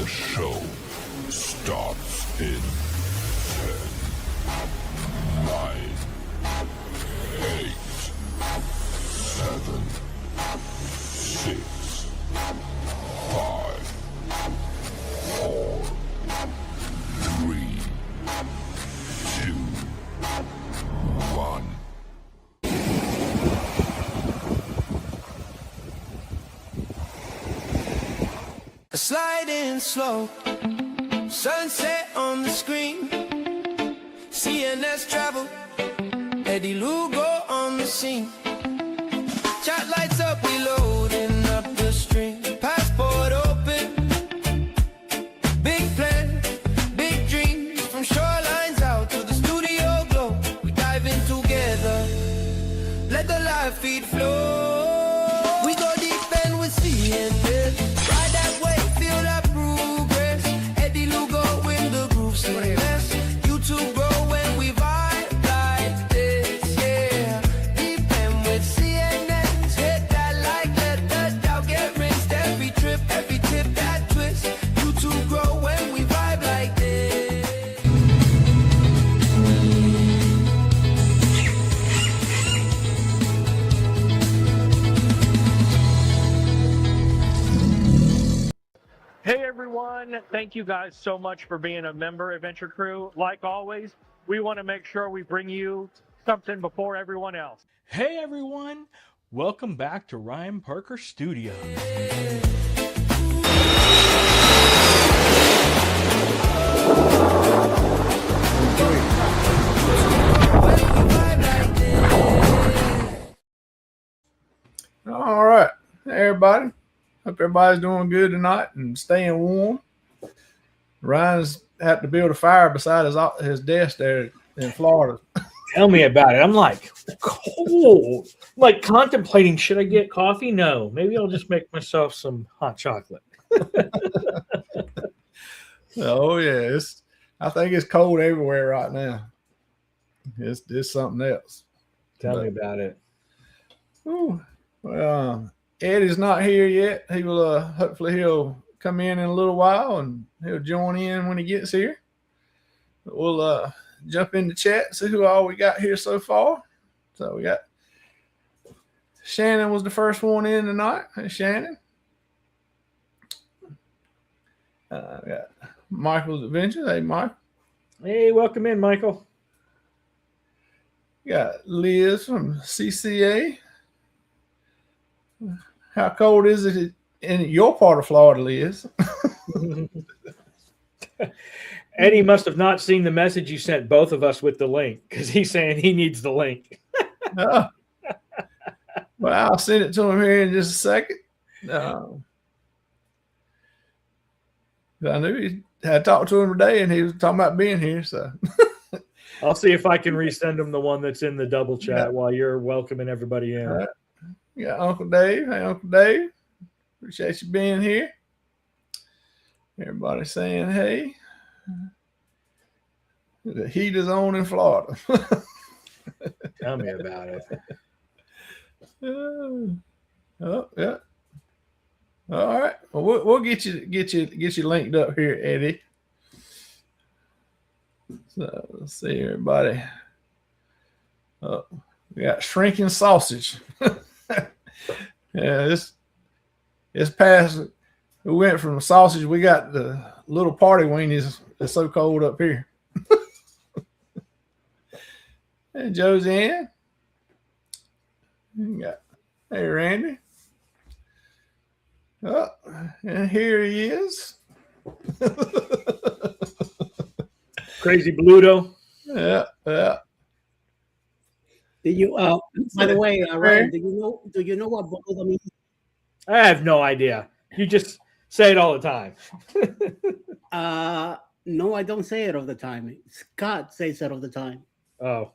The show starts in 10, 9, 8, 7, 6, 5, 4, 3, 2, 1. Sliding slow, sunset on the screen. CNS travel, Eddie Lugo on the scene. Chat lights up, we loading up the stream. Passport open, big plan, big dreams. From shorelines out to the studio glow. We dive in together, let the live feed flow. We go deep and we're seeing this. Ride that way. YouTube grow when we vibe like this, yeah. Deep end with CNN, hit that like, let the doubt get rinsed. Every trip, every tip, that twist. YouTube grow when we vibe like this. Hey everyone, thank you guys so much for being a member of Adventure Crew. Like always, we want to make sure we bring you something before everyone else. Hey everyone, welcome back to Ryan Parker Studios. All right, hey everybody. Hope everybody's doing good tonight and staying warm. Ryan's had to build a fire beside his desk there in Florida. Tell me about it. I'm like cold. I'm like contemplating, should I get coffee? No, maybe I'll just make myself some hot chocolate. Oh yeah, I think it's cold everywhere right now. It's something else. Tell me about it. Ooh, well, Eddie's not here yet. He will hopefully he'll come in a little while and he'll join in when he gets here. But we'll jump in the chat and see who all we got here so far. So we got Shannon was the first one in tonight. Hey Shannon. We got Michael's Adventure. Hey Mike. Hey, welcome in, Michael. We got Liz from CCA. How cold is it in your part of Florida, Liz? Eddie must have not seen the message you sent both of us with the link because he's saying he needs the link. Well, I'll send it to him here in just a second. I knew he had talked to him today and he was talking about being here. So I'll see if I can resend him the one that's in the double chat while you're welcoming everybody in. Yeah, Uncle Dave. Hey, Uncle Dave. Appreciate you being here. Everybody saying hey. The heat is on in Florida. Tell me about it. Oh, yeah. All right. Well, we'll get you linked up here, Eddie. So let's see, everybody. Oh, we got shrinking sausage. Yeah, it's past. We went from sausage. We got the little party weenies. It's so cold up here. And Joseanne. Hey Randy. Oh, and here he is. Crazy Bluto. Yeah. Do you? By the way, Ryan, do you know what Bluto means? I have no idea. You just say it all the time. No, I don't say it all the time. Scott says it all the time. Oh.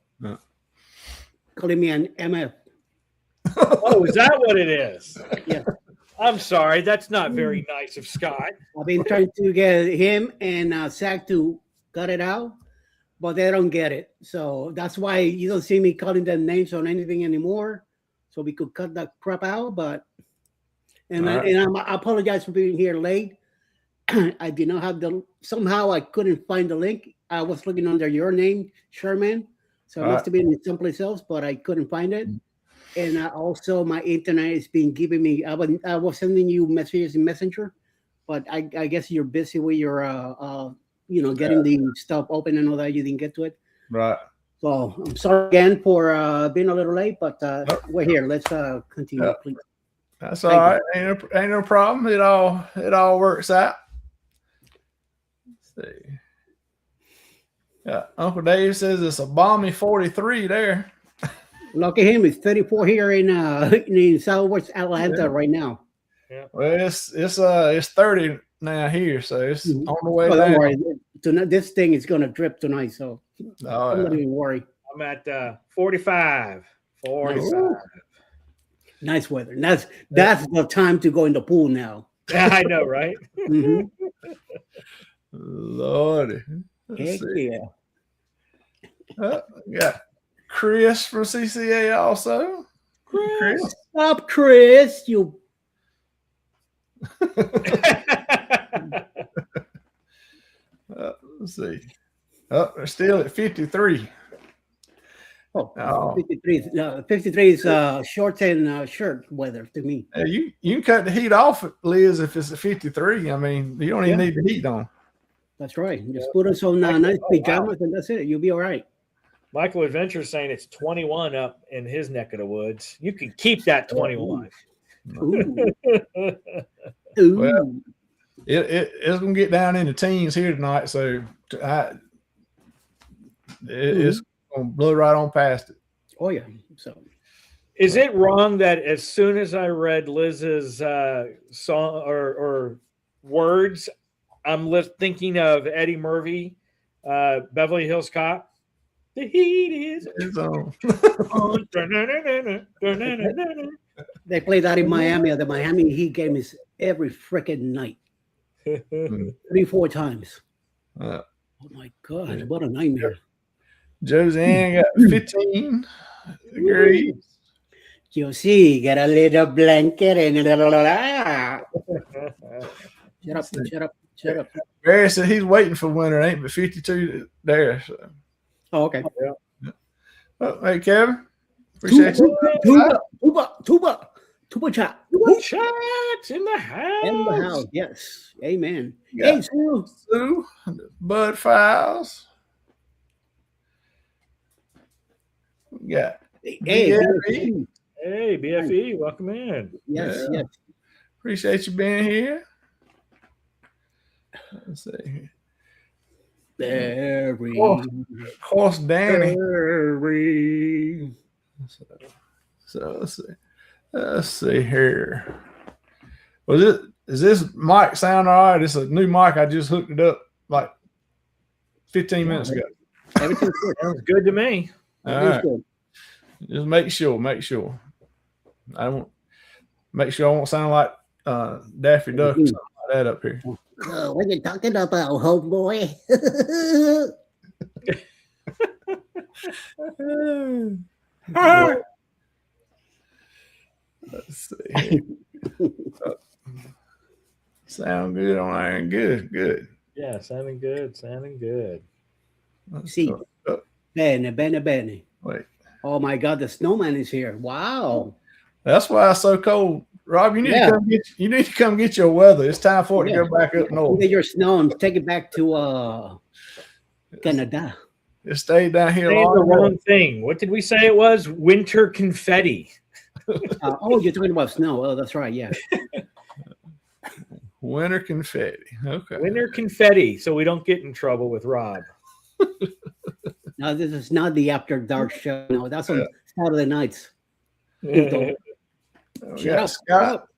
Calling me an MF. Oh, is that what it is? Yeah. I'm sorry. That's not very nice of Scott. I've been trying to get him and Zach to cut it out, but they don't get it. So that's why you don't see me calling them names on anything anymore. So we could cut that crap out. But I apologize for being here late. I did not have the. Somehow I couldn't find the link. I was looking under your name, Sherman. So it must have been someplace else, but I couldn't find it. And also my internet has been giving me. I was sending you messages in Messenger, but I guess you're busy with your getting the stuff open and all that. You didn't get to it. Right. So I'm sorry again for being a little late, but we're here. Let's continue, please. That's all right. Ain't no problem. It all works out. Let's see. Yeah, Uncle Dave says it's a balmy 43 there. Look at him. It's 34 here in Southwest Atlanta right now. Yeah. Well, it's 30 now here, so it's on the way down. Don't worry. This thing is gonna drip tonight, so I'm not even worry. I'm at 45. 45. Nice weather. That's the time to go in the pool now. Yeah, I know, right? Lordy. Heck yeah. Got Chris from CCA also. Chris. What's up, Chris? You. Let's see. They're still at 53. Oh, 53 is shorts and shirt weather to me. You can cut the heat off, Liz, if it's a 53. I mean, you don't even need the heat on. That's right. Just put on some nice pajamas and that's it. You'll be all right. Michael Adventure's saying it's 21 up in his neck of the woods. You can keep that 21. Ooh. Well, it's going to get down in the teens here tonight, so it's going to blow right on past it. Oh, yeah. So, is it wrong that as soon as I read Liz's song or words, I'm thinking of Eddie Murphy, Beverly Hills Cop? The heat is on. They play that in Miami. The Miami Heat game is every freaking night. 3-4 times. Oh my God, what a nightmare. Joseanne got 15 degrees. Josie got a little blanket and Shut up. Barry said he's waiting for winter, ain't but 52 there. So. Oh, okay. Yeah. Well, hey, Kevin. Appreciate you. Tuba chat. Tuba chat in the house. In the house, yes. Amen. Hey, Sue. Bud Files. Yeah. BFE. Hey, BFE, welcome in. Yes. Appreciate you being here. Let's see. Of course, Danny. So let's see here. Is this mic sound all right? It's a new mic. I just hooked it up like 15 minutes ago. Everything's good. Sounds good to me. All right. Just make sure. I won't make sure I won't sound like Daffy Duck or something like that up here. What are you talking about, homeboy? Let's see. Sound good on iron. Good. Yeah, sounding good. See, Bene. Wait. Oh my God, the snowman is here! Wow. That's why it's so cold. Rob, you need to come get your weather. It's time for it to go back up north. Get your snow and take it back to Canada. It stayed down here. The wrong thing. What did we say it was? Winter confetti. You're talking about snow. Oh, that's right. Yeah. Winter confetti. Okay. Winter confetti, so we don't get in trouble with Rob. No, this is not the After Dark show. No, that's on Saturday nights. Shut up.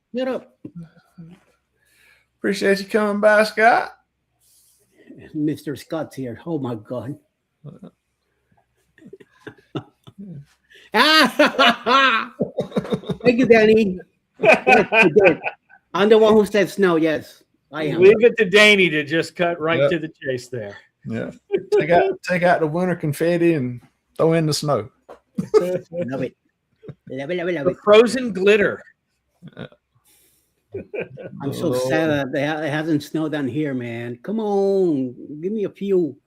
Appreciate you coming by, Scott. Mr. Scott's here. Oh my God. Thank you, Danny. Yes, I'm the one who said snow. Yes, I am. Leave it to Danny to just cut right to the chase there. Yeah. Take out the winter confetti and throw in the snow. Love it. The frozen glitter. I'm so sad that it hasn't snowed down here, man. Come on, give me a few,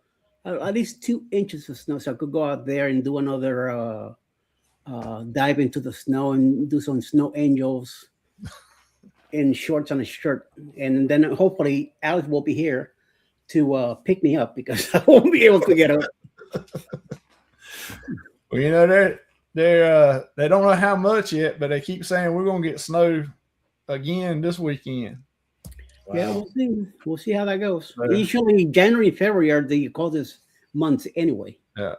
at least 2 inches of snow, so I could go out there and do another dive into the snow and do some snow angels in shorts and a shirt, and then hopefully Alex will be here to pick me up because I won't be able to get up. Well, they don't know how much yet, but they keep saying we're gonna get snow again this weekend. Wow. Yeah, we'll see. We'll see how that goes. Usually January, February are the coldest months anyway. Yeah.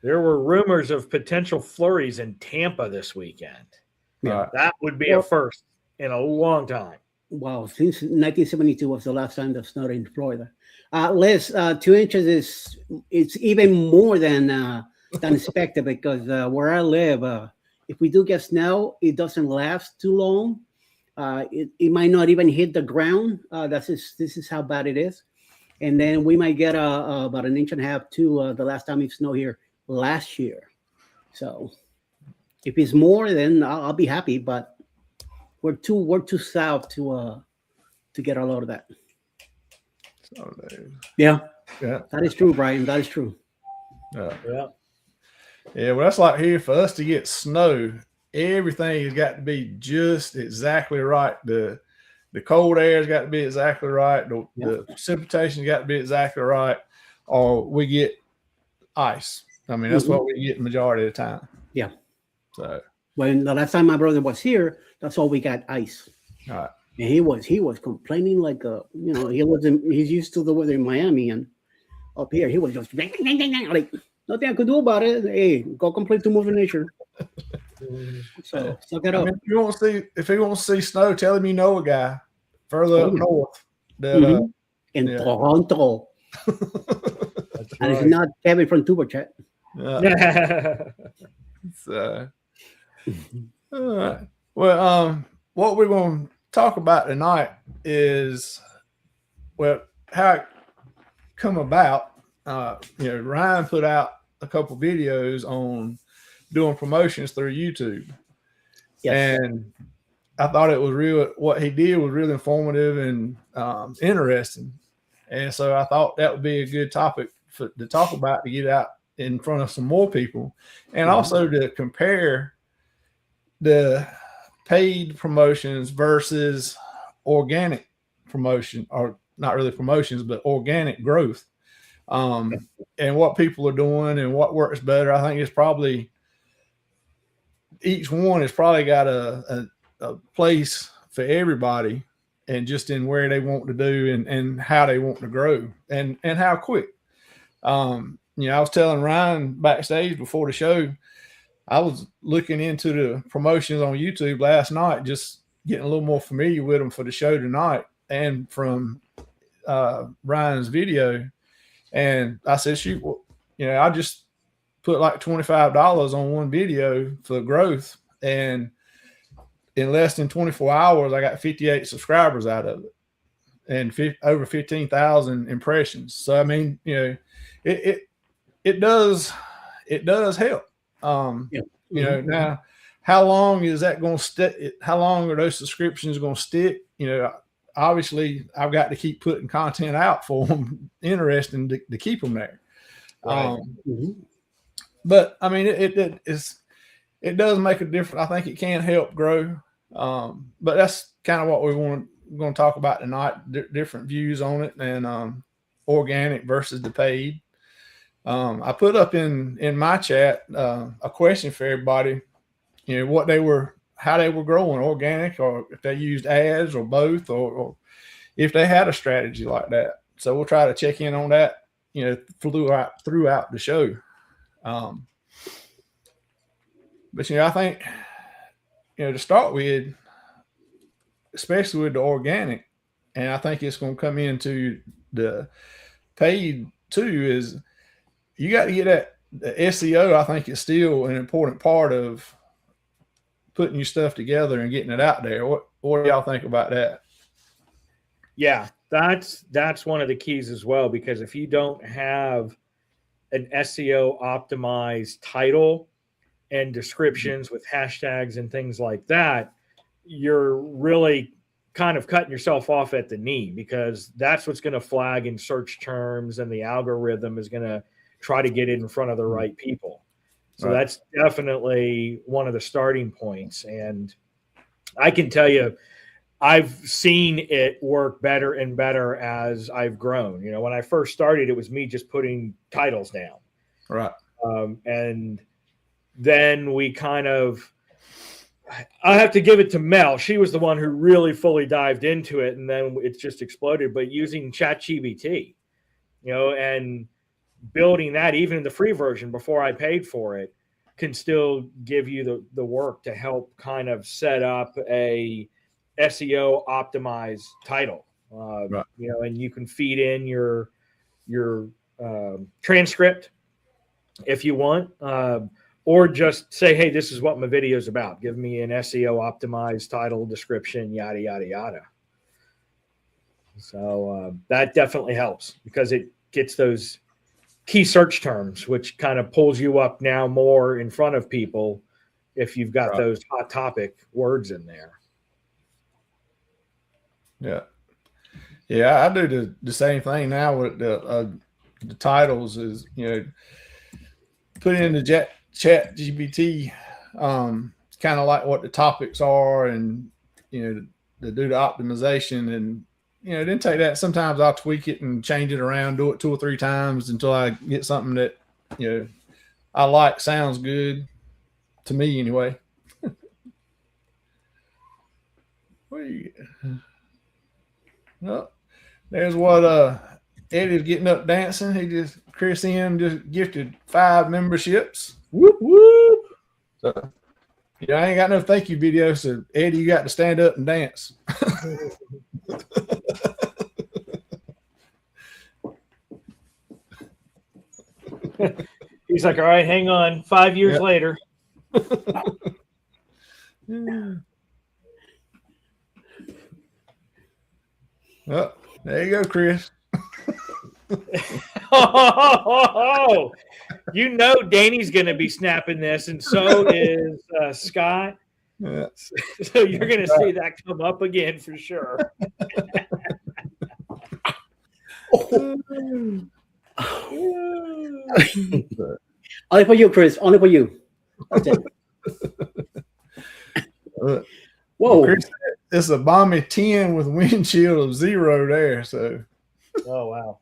There were rumors of potential flurries in Tampa this weekend. Yeah. That would be a first in a long time. Wow, since 1972 was the last time that snowed in Florida. Liz, 2 inches it's even more than expected because where I live, if we do get snow, it doesn't last too long. It might not even hit the ground. This is how bad it is. And then we might get about 1.5 inches to the last time it snowed here last year. So if it's more, then I'll be happy. But we're too south to get a lot of that. Yeah, that is true, Brian. That is true. Yeah. Well, that's like here for us to get snow. Everything has got to be just exactly right. The cold air has got to be exactly right. The precipitation has got to be exactly right, or we get ice. I mean, that's what we get the majority of the time. Yeah. So when the last time my brother was here, that's all we got, ice. All right. And he was complaining like he's used to the weather in Miami, and up here he was just like nothing I could do about it. Hey, go complain to Mother Nature. So suck it up. If he wants to see snow, tell him you know a guy further up north that in Toronto. And it's not Kevin from Tuba Chat. So, all right. Well, what we're going to talk about tonight is how it come about. Ryan put out a couple videos on doing promotions through YouTube. Yes. And I thought it was what he did was really informative and interesting. And so I thought that would be a good topic to talk about, to get out in front of some more people, and also to compare the paid promotions versus organic promotion, or not really promotions, but organic growth, and what people are doing and what works better. I think it's probably each one has probably got a place for everybody, and just in where they want to do and how they want to grow and how quick. I was telling Ryan backstage before the show, I was looking into the promotions on YouTube last night, just getting a little more familiar with them for the show tonight, and from Ryan's video. And I said, shoot, I just put like $25 on one video for growth, and in less than 24 hours, I got 58 subscribers out of it and over 15,000 impressions. So, I mean, it does help. Now, how long is that going to stick? How long are those subscriptions going to stick? Obviously I've got to keep putting content out for them, interesting to keep them there. Right. But I mean, it does make a difference. I think it can help grow. But that's kind of what we're going to talk about tonight, different views on it, and organic versus the paid. I put up in my chat a question for everybody, how they were growing, organic, or if they used ads, or both, or if they had a strategy like that. So we'll try to check in on that, throughout the show. But I think, to start with, especially with the organic, and I think it's going to come into the paid too, is you got to get that. The SEO, I think, is still an important part of putting your stuff together and getting it out there. What do y'all think about that? Yeah, that's one of the keys as well, because if you don't have an SEO optimized title and descriptions with hashtags and things like that, you're really kind of cutting yourself off at the knee, because that's what's going to flag in search terms, and the algorithm is going to try to get it in front of the right people. So that's definitely one of the starting points. And I can tell you, I've seen it work better and better as I've grown. You know, when I first started, it was me just putting titles down. Right. And then we kind of, I have to give it to Mel. She was the one who really fully dived into it, and then it's just exploded. But using ChatGPT, you know, and building that, even in the free version before I paid for it, can still give you the work to help kind of set up a SEO optimized title. Right. You know, and you can feed in your transcript if you want. Or just say, hey, this is what my video is about. Give me an SEO optimized title, description, yada, yada, yada. So that definitely helps, because it gets those key search terms, which kind of pulls you up now more in front of people if you've got those hot topic words in there. Yeah. Yeah, I do the same thing now with the titles is, you know, put in the chat GPT, kind of like what the topics are, and, you know, to do the optimization, and, you know, then take that. Sometimes I'll tweak it and change it around, do it 2 or 3 times until I get something that, you know, I like, sounds good to me anyway. Well, there's what Eddie's getting up dancing. Chris M just gifted 5 memberships. Whoop, whoop. So, yeah, I ain't got no thank you video, so Eddie, you got to stand up and dance. He's like, all right, hang on. 5 years later. Oh, there you go, Chris. Oh, you know Danny's going to be snapping this, and so is Scott. Yeah. So you're going to see that come up again for sure. Only for you, Chris. Only for you. That's it. Whoa. Chris, it's a balmy 10 with wind chill of 0 there. So, oh, wow.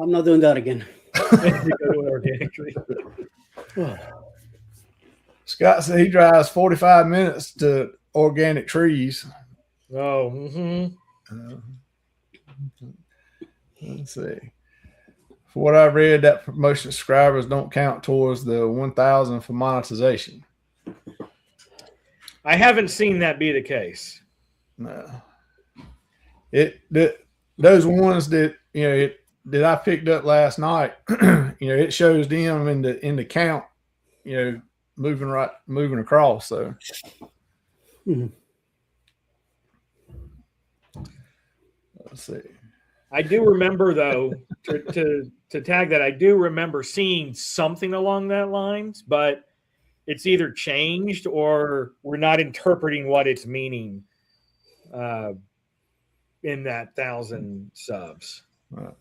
I'm not doing that again. Scott said he drives 45 minutes to organic trees. Oh, let's see. For what I've read, that promotion subscribers don't count towards the 1,000 for monetization. I haven't seen that be the case. No. Those ones that, you know, that I picked up last night, you know, it shows them in the count, you know, moving across. So, let's see. I do remember, though, to tag that, I do remember seeing something along that lines, but it's either changed or we're not interpreting what it's meaning in that 1,000 subs. Right.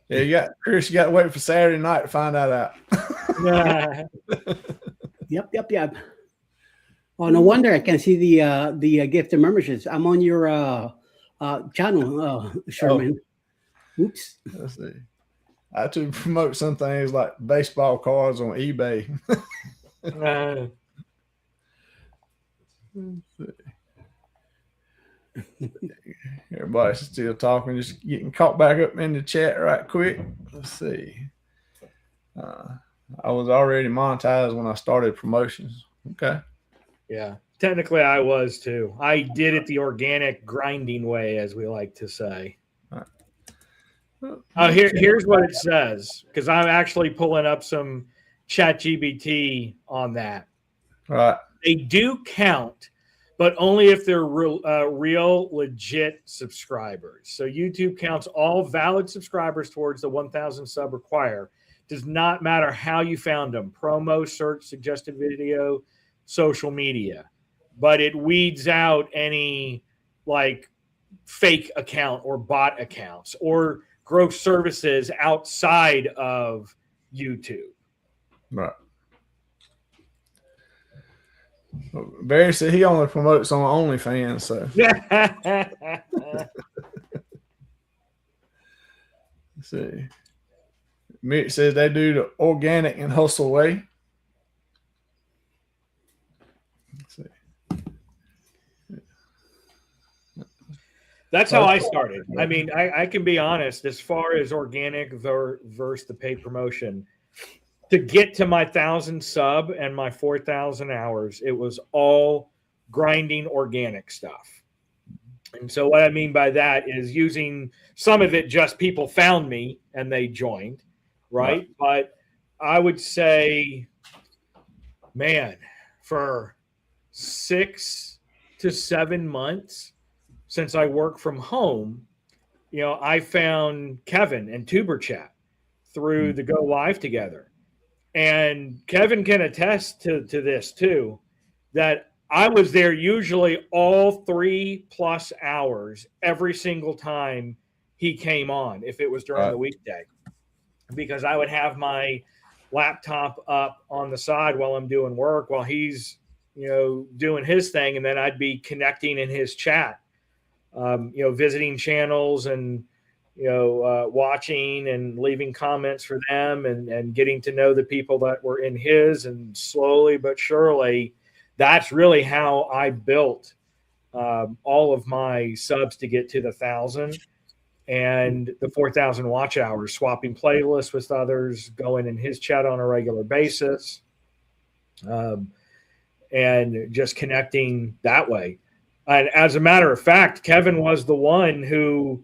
Yeah, Chris, you got to wait for Saturday night to find that out. Yep. Oh, no wonder I can see the gift of memberships. I'm on your channel, Sherman. Oops. Let's see. I have to promote some things like baseball cards on eBay. Everybody's still talking, just getting caught back up in the chat right quick. Let's see. I was already monetized when I started promotions. Okay. Yeah. Technically, I was too. I did it the organic grinding way, as we like to say. Here's what it says, because I'm actually pulling up some ChatGPT on that. Right. They do count, but only if they're real, legit subscribers. So YouTube counts all valid subscribers towards the 1,000 sub require. Does not matter how you found them, promo, search, suggested video, social media, but it weeds out any like fake account or bot accounts or growth services outside of YouTube. Right. Barry said he only promotes on OnlyFans, so let's see. Mitch said they do the organic and hustle way. Let's see. That's how I started. I mean, I can be honest, as far as organic versus the paid promotion, to get to my 1,000 sub and my 4,000 hours, it was all grinding organic stuff. And so what I mean by that is using some of it, just people found me and they joined, right? But I would say, man, for 6 to 7 months since I work from home, you know, I found Kevin and Tuber Chat through the Go Live together. And Kevin can attest to this too, that I was there usually all 3+ hours every single time he came on, if it was during the weekday, because I would have my laptop up on the side while I'm doing work, while he's, you know, doing his thing. And then I'd be connecting in his chat, you know, visiting channels and, you know, watching and leaving comments for them and getting to know the people that were in his. And slowly but surely, that's really how I built all of my subs to get to the 1,000 and the 4,000 watch hours, swapping playlists with others, going in his chat on a regular basis, and just connecting that way. And as a matter of fact, Kevin was the one who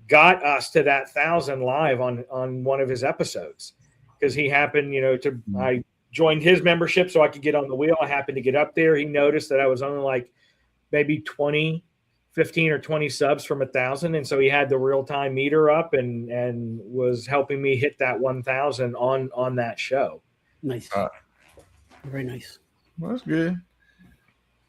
got us to that 1,000 live on one of his episodes, because he happened, you know, I joined his membership so I could get on the wheel. I happened to get up there. He noticed that I was only like maybe 15 or 20 subs from 1,000. And so he had the real-time meter up and was helping me hit that 1,000 on that show. Nice. Very nice. Well, that's good.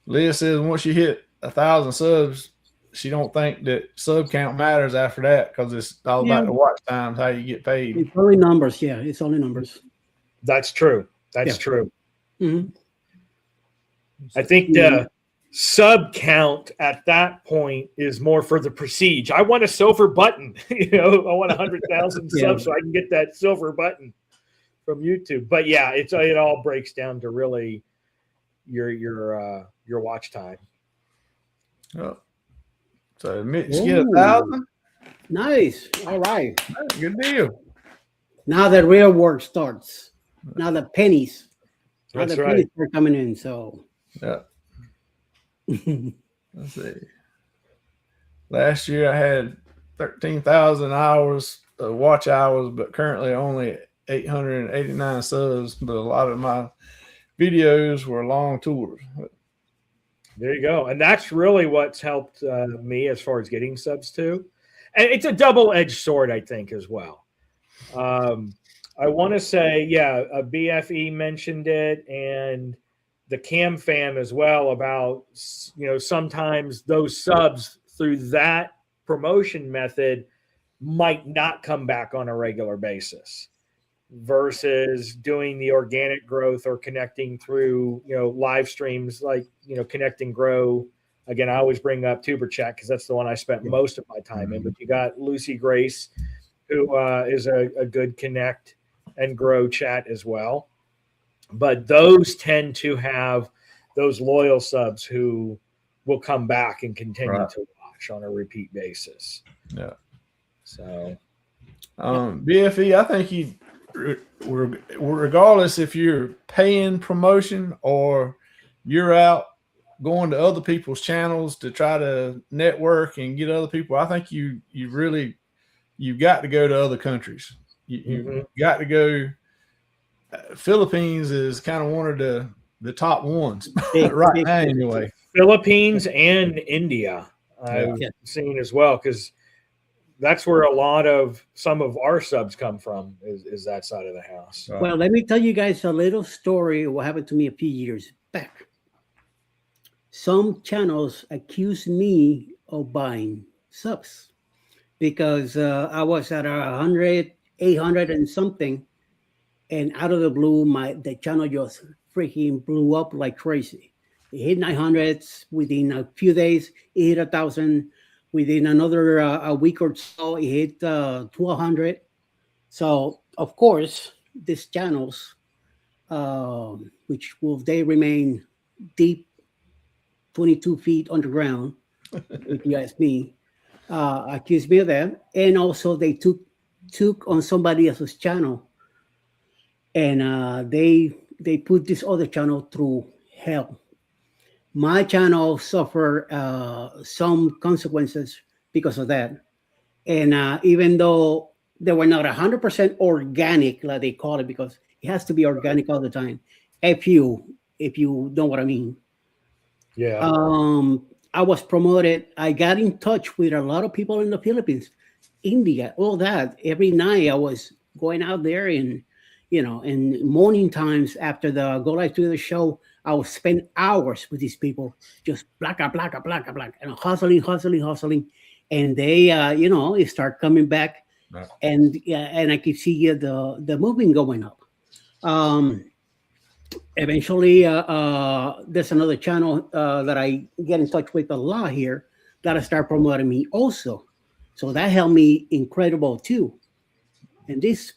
Leah says once you hit 1,000 subs, she don't think that sub count matters after that, because it's all about the watch times, how you get paid. It's only numbers. Yeah, it's only numbers. That's true. That's true. Mm-hmm. I think the sub count at that point is more for the prestige. I want a silver button. You know, I want 100,000 subs so I can get that silver button from YouTube. But yeah, it all breaks down to really your watch time. Oh. So Mitch get 1,000. Nice. All right. Good deal. Now the real work starts. Now the pennies. That's the right. pennies are coming in. So Yeah. Let's see. Last year I had 13,000 hours of watch hours, but currently only 889 subs. But a lot of my videos were long tours. There you go. And that's really what's helped me as far as getting subs too. And it's a double-edged sword, I think, as well. I want to say, BFE mentioned it, and the Cam Fam as well, about, you know, sometimes those subs through that promotion method might not come back on a regular basis, versus doing the organic growth or connecting through, you know, live streams like, you know, Connect and Grow. Again, I always bring up Tuber Chat because that's the one I spent most of my time in. But you got Lucy Grace, who is a good Connect and Grow chat as well. But those tend to have those loyal subs who will come back and continue to watch on a repeat basis. Yeah. So, BFE, I think regardless if you're paying promotion or you're out going to other people's channels to try to network and get other people, I think you've got to go to other countries. You got to go. Philippines is kind of one of the top ones right now, anyway. Philippines and India I've seen as well, because that's where a lot of some of our subs come from is that side of the house. Well, let me tell you guys a little story of what happened to me a few years back. Some channels accused me of buying subs because I was at 100, 800 and something, and out of the blue, the channel just freaking blew up like crazy. It hit 900s within a few days. It hit 1,000 within another a week or so. It hit 1,200. So of course, these channels, which they remain deep, 22 feet underground, if you ask me, accused me of that. And also they took on somebody else's channel, and they put this other channel through hell. My channel suffered some consequences because of that. And even though they were not 100% organic, like they call it, because it has to be organic all the time. If you know what I mean. Yeah. I was promoted. I got in touch with a lot of people in the Philippines, India, all that. Every night I was going out there, and in morning times after the go live to the show, I would spend hours with these people, just blacka, and hustling, and they, it start coming back, Right. and I could see the movement going up. Eventually, there's another channel that I get in touch with a lot here that start promoting me also, so that helped me incredible too. And these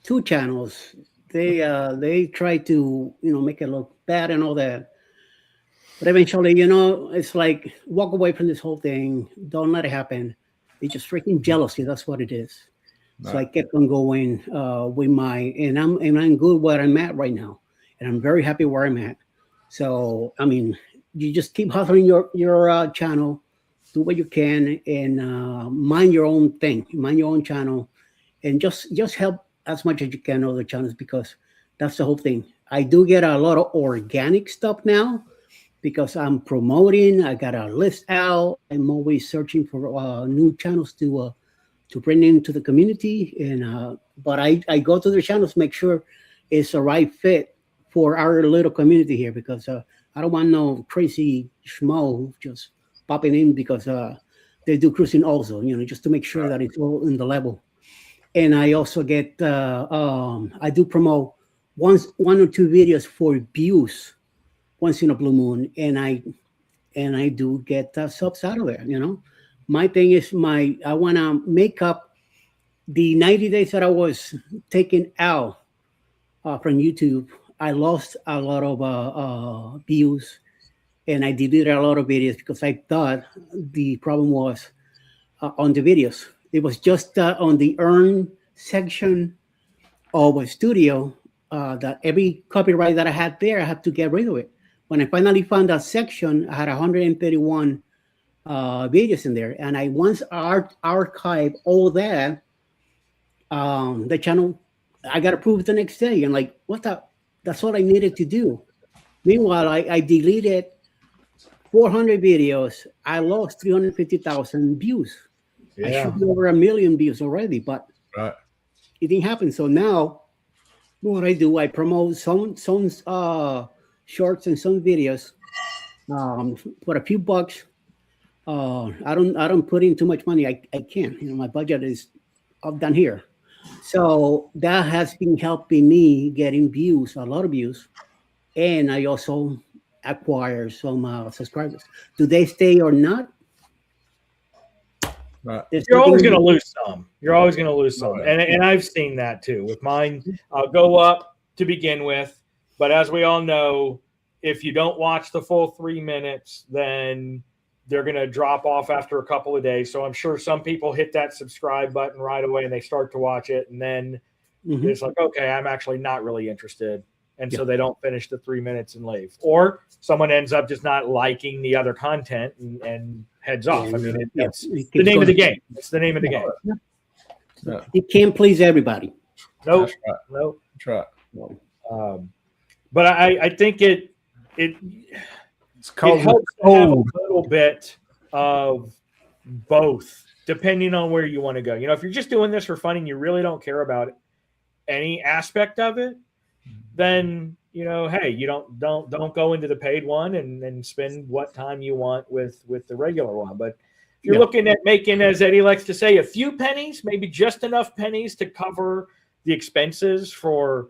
two channels, they try to make it look bad and all that, but eventually it's like walk away from this whole thing, don't let it happen. It's just freaking jealousy, that's what it is. Right. So I kept on going with and I'm good where I'm at right now, and I'm very happy where I'm at. So I mean, you just keep hustling your channel, do what you can, and mind your own thing, mind your own channel, and just help as much as you can other channels, because that's the whole thing. I do get a lot of organic stuff now because I'm promoting. I got a list out. I'm always searching for new channels to bring into the community, and but I go to their channels, make sure it's the right fit for our little community here, because I don't want no crazy schmo just popping in because they do cruising also, just to make sure that it's all in the level. And I also get I do promote one or two videos for views once in a blue moon, and I do get subs out of there. My thing is I want to make up the 90 days that I was taken out from YouTube. I lost a lot of views, and I deleted a lot of videos because I thought the problem was on the videos. It was just on the earn section of a studio that every copyright that I had there, I had to get rid of it. When I finally found that section, I had 131 videos in there, and I once archived all that. The channel, I got approved the next day, and like, what the? That's all I needed to do. Meanwhile, I deleted 400 videos. I lost 350,000 views. Yeah. I should be over 1 million views already, but it didn't happen. So now, what I do, I promote some shorts and some videos for a few bucks. I don't put in too much money. I can't. My budget is up down here. So that has been helping me getting views, a lot of views, and I also acquire some subscribers. Do they stay or not? You're always going to lose some. You're always going to lose some, and I've seen that too with mine. I'll go up to begin with, but as we all know, if you don't watch the full 3 minutes, then they're going to drop off after a couple of days. So I'm sure some people hit that subscribe button right away and they start to watch it. And then it's like, okay, I'm actually not really interested. And so they don't finish the 3 minutes and leave. Or someone ends up just not liking the other content and heads off. I mean, it's the name of the game. It's the name of the game. Yeah. You can't please everybody. Nope. Nope. That's right. But I think it helps to have a little bit of both, depending on where you want to go. You know, if you're just doing this for fun and you really don't care about any aspect of it, then, you know, hey, you don't go into the paid one and spend what time you want with the regular one. But if you're looking at making, as Eddie likes to say, a few pennies, maybe just enough pennies to cover the expenses for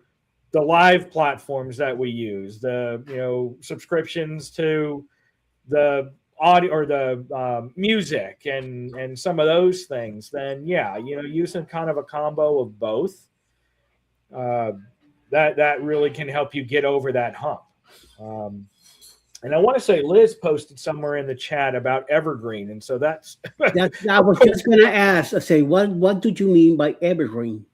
the live platforms that we use, the, you know, subscriptions to the audio or the music and some of those things, then yeah, you know, using kind of a combo of both, that really can help you get over that hump. And I want to say Liz posted somewhere in the chat about evergreen, and so that's I was just going to ask. I say, what did you mean by evergreen?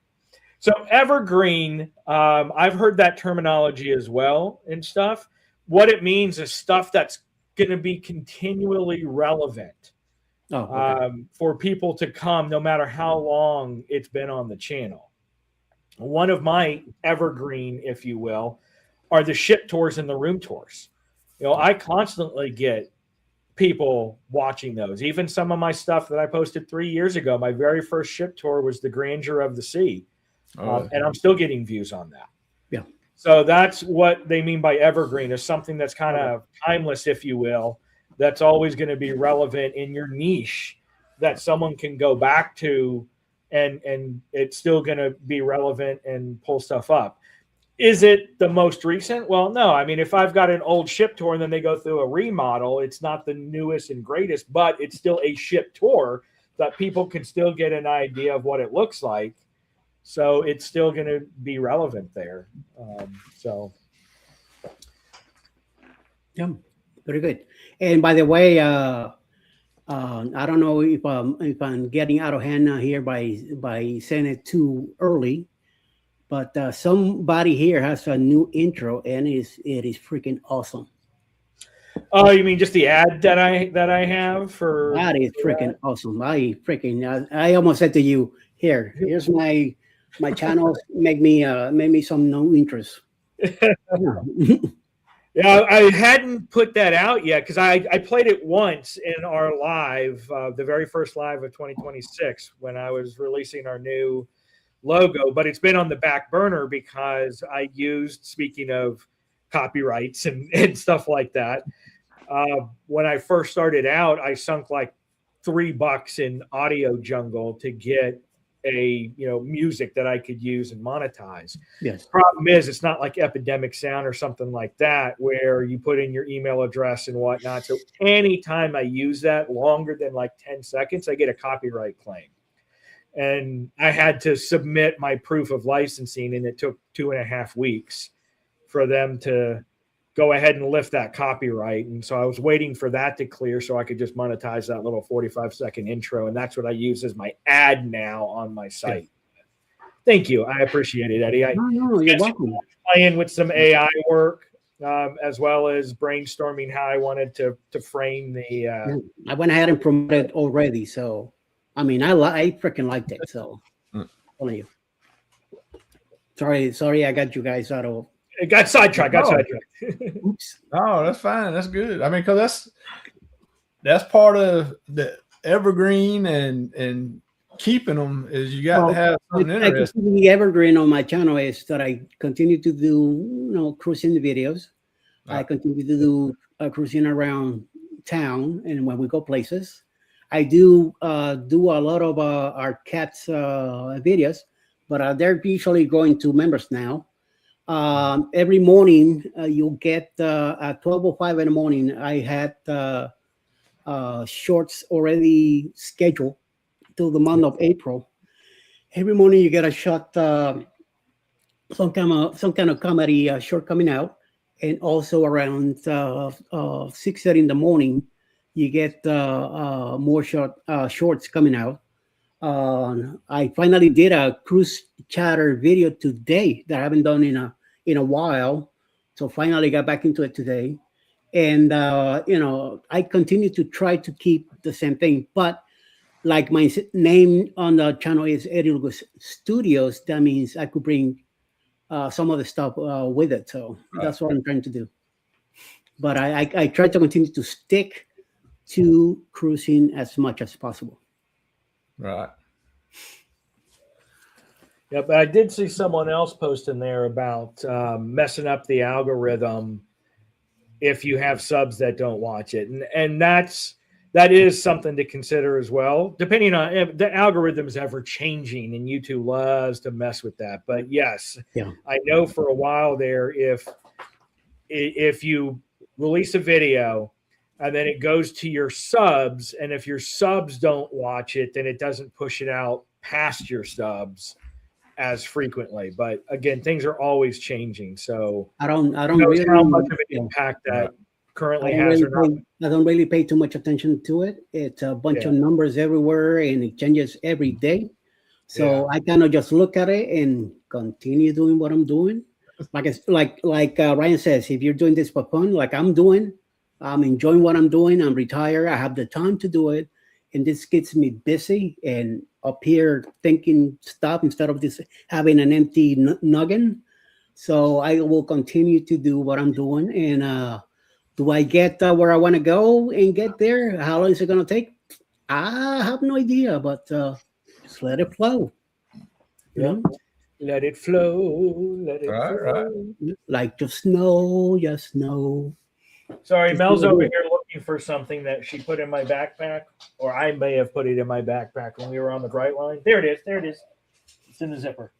So evergreen, I've heard that terminology as well and stuff. What it means is stuff that's going to be continually relevant for people to come, no matter how long it's been on the channel. One of my evergreen, if you will, are the ship tours and the room tours. You know, I constantly get people watching those. Even some of my stuff that I posted 3 years ago, my very first ship tour was the Grandeur of the Sea. And I'm still getting views on that. Yeah. So that's what they mean by evergreen, is something that's kind of timeless, if you will, that's always going to be relevant in your niche, that someone can go back to and it's still going to be relevant and pull stuff up. Is it the most recent? Well, no. I mean, if I've got an old ship tour and then they go through a remodel, it's not the newest and greatest, but it's still a ship tour that people can still get an idea of what it looks like. So it's still going to be relevant there. Yeah, very good. And by the way, I don't know if I'm getting out of hand here by saying it too early, but somebody here has a new intro, and it is freaking awesome. Oh, you mean just the ad that I have for? That is freaking awesome. I almost said to you, here's my channel. Make me some no interest. Yeah, I hadn't put that out yet because I played it once in our live, the very first live of 2026 when I was releasing our new logo, but it's been on the back burner because I used, speaking of copyrights and stuff like that, when I first started out, I sunk like $3 in Audio Jungle to get a music that I could use and monetize. Yes. Problem is, it's not like Epidemic Sound or something like that where you put in your email address and whatnot. So anytime I use that longer than like 10 seconds, I get a copyright claim. And I had to submit my proof of licensing, and it took 2.5 weeks for them to go ahead and lift that copyright. And so I was waiting for that to clear so I could just monetize that little 45-second intro. And that's what I use as my ad now on my site. Yeah. Thank you. I appreciate it, Eddie. You're welcome. Playing with some AI work, as well as brainstorming how I wanted to frame the. I went ahead and promoted already. So, I mean, I freaking liked it. So, telling you. Sorry, I got you guys out of. It got sidetracked. Oops. Oh, that's fine. That's good. I mean, because that's part of the evergreen and keeping them is you got to have something interesting. The evergreen on my channel is that I continue to do cruising videos. Right. I continue to do cruising around town and when we go places. I do a lot of our cats videos, but they're usually going to members now. Every morning you'll get at 12:05 in the morning. I had shorts already scheduled till the month of April. Every morning you get a shot, some kind of comedy short coming out, and also around 6:30 in the morning you get more shorts coming out. I finally did a cruise chatter video today that I haven't done in a while. So finally got back into it today. And, I continue to try to keep the same thing. But like my name on the channel is Eddie Lugo Studios, that means I could bring some of the stuff with it. So that's what I'm trying to do. But I try to continue to stick to cruising as much as possible. Right. Yeah, but I did see someone else post in there about messing up the algorithm if you have subs that don't watch it, and that is something to consider as well. Depending on if the algorithm is ever changing, and YouTube loves to mess with that. But yes, Yeah. I know for a while there, if you release a video and then it goes to your subs, and if your subs don't watch it, then it doesn't push it out past your subs as frequently. But again, things are always changing, so I don't who knows really how much of an impact that currently has or not. I don't really pay too much attention to it. It's a bunch of numbers everywhere, and it changes every day. So I kind of just look at it and continue doing what I'm doing. Like it's like Ryan says, if you're doing this for fun, like I'm doing, I'm enjoying what I'm doing. I'm retired. I have the time to do it, and this gets me busy and up here thinking stuff instead of just having an empty noggin. So I will continue to do what I'm doing. And do I get where I want to go and get there? How long is it going to take? I have no idea, but just let it flow. You know? Let it flow. Let it flow. Right. Like just know. Sorry, Just Mel's do over it. here looking for something that she put in my backpack, or I may have put it in my backpack when we were on the bright line. There it is. It's in the zipper.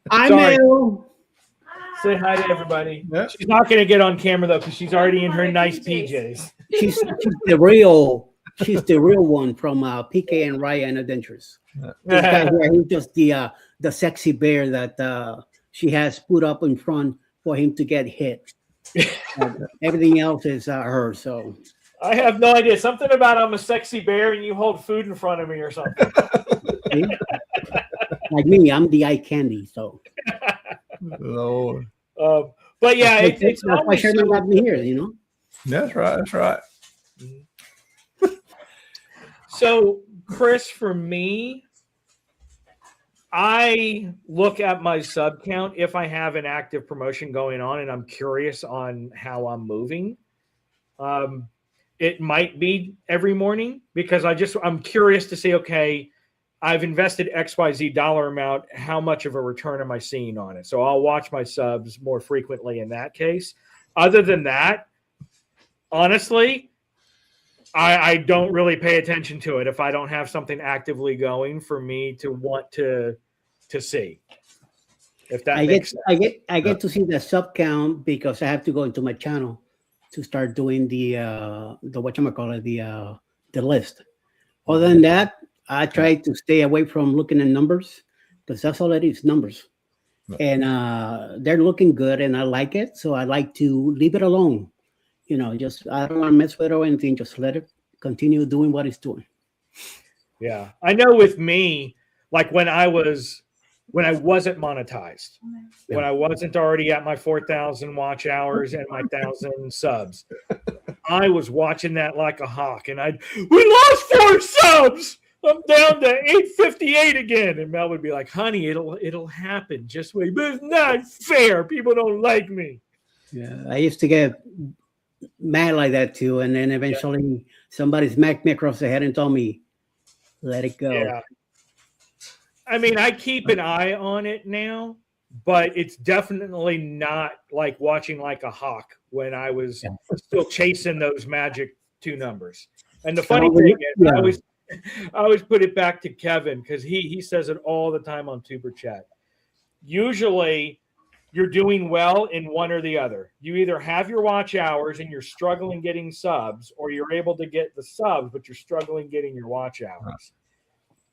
I Sorry. know. Say hi to everybody. Yeah. She's not going to get on camera though, because she's already in her nice PJs. She's the real one from PK and Ryan Adventures. This guy here, he's just the sexy bear that she has put up in front for him to get hit. Everything else is her. So I have no idea. Something about I'm a sexy bear and you hold food in front of me or something. see? Like me, I'm the eye candy. So Lord. But yeah, it's that's why always Sherman got me here. You know. That's right. So, Chris, for me, I look at my sub count if I have an active promotion going on and I'm curious on how I'm moving. It might be every morning because I'm curious to see, okay, I've invested XYZ dollar amount. How much of a return am I seeing on it? So I'll watch my subs more frequently in that case. Other than that, honestly, I don't really pay attention to it if I don't have something actively going for me to want to see. If that makes sense. I get to see the sub count because I have to go into my channel to start doing the whatchamacallit, the list. Other than that, I try to stay away from looking at numbers because that's all it is, numbers. And they're looking good and I like it. So I like to leave it alone. You know, just I don't want to mess with it or anything. Just let it continue doing what it's doing. Yeah. I know with me, like when I wasn't monetized, when I wasn't already at my 4,000 watch hours and my 1,000 subs, I was watching that like a hawk and we lost 4 subs. I'm down to 858 again. And Mel would be like, honey, it'll happen. Just wait. But it's not fair. People don't like me. Yeah. I used to get mad like that too. And then eventually somebody smacked me across the head and told me, let it go. Yeah. I mean, I keep an eye on it now, but it's definitely not like watching like a hawk when I was still chasing those magic 2 numbers. And the funny thing is, I always put it back to Kevin because he says it all the time on Tuber Chat. Usually, you're doing well in one or the other. You either have your watch hours and you're struggling getting subs, or you're able to get the subs, but you're struggling getting your watch hours.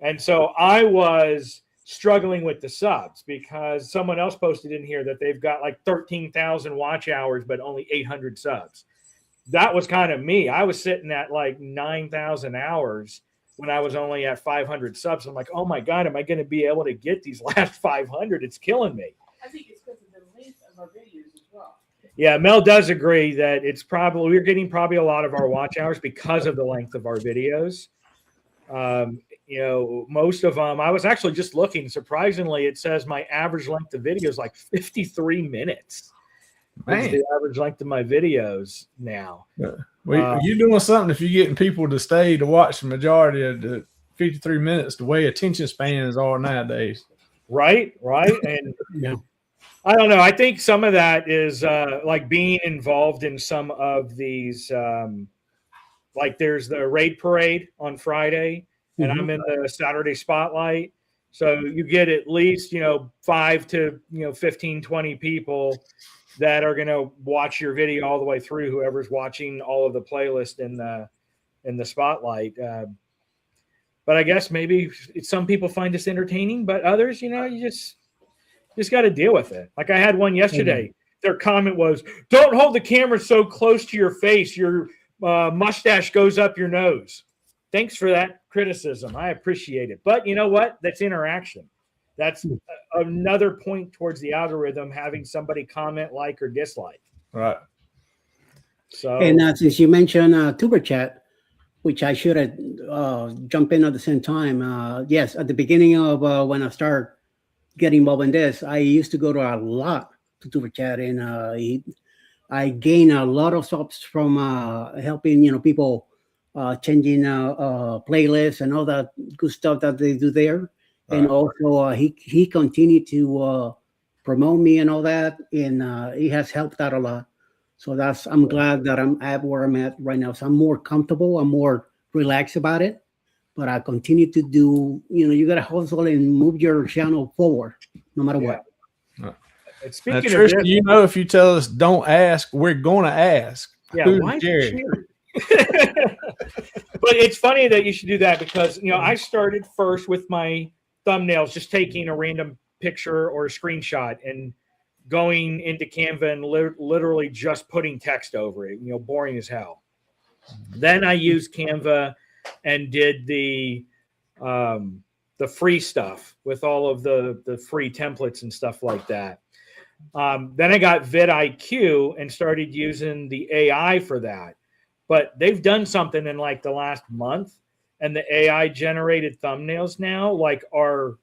And so I was struggling with the subs because someone else posted in here that they've got like 13,000 watch hours, but only 800 subs. That was kind of me. I was sitting at like 9,000 hours when I was only at 500 subs. I'm like, oh my God, am I going to be able to get these last 500? It's killing me. I think it's because of the length of our videos as well. Yeah, Mel does agree that we're getting probably a lot of our watch hours because of the length of our videos. You know, most of them, I was actually just looking, surprisingly, it says my average length of video is like 53 minutes. It's Man, the average length of my videos now. well, you're doing something if you're getting people to stay to watch the majority of the 53 minutes the way attention spans are nowadays. Right. And Yeah. I don't know. I think some of that is like being involved in some of these, like there's the raid parade on Friday, and I'm in the Saturday spotlight. So you get at least, 5 to, 15, 20 people that are going to watch your video all the way through, whoever's watching all of the playlist in the spotlight. But I guess maybe some people find this entertaining, but others, you just got to deal with it. Like I had one yesterday. Their comment was, "Don't hold the camera so close to your face. Your mustache goes up your nose." Thanks for that criticism. I appreciate it. But you know what? That's interaction. That's another point towards the algorithm having somebody comment, like, or dislike. Right. So, And since you mentioned Tuber Chat, which I should have jumped in at the same time. Yes, at the beginning of when I started getting involved in this, I used to go to a lot to Tuber Chat, and I gained a lot of subs from helping people changing playlists and all that good stuff that they do there. Right. And also he continued to promote me and all that, and he has helped out a lot. So I'm glad that I'm at where I'm at right now. So I'm more comfortable. I'm more relaxed about it. But I continue to do, you got to hustle and move your channel forward, no matter what. Speaking now, Tristan, of this, if you tell us don't ask, we're going to ask. Yeah, why Jerry? But it's funny that you should do that because, I started first with my thumbnails, just taking a random picture or a screenshot and going into Canva and literally just putting text over it, boring as hell. Then I used Canva and did the free stuff with all of the free templates and stuff like that. Then I got vidIQ and started using the AI for that. But they've done something in like the last month, and the AI generated thumbnails now are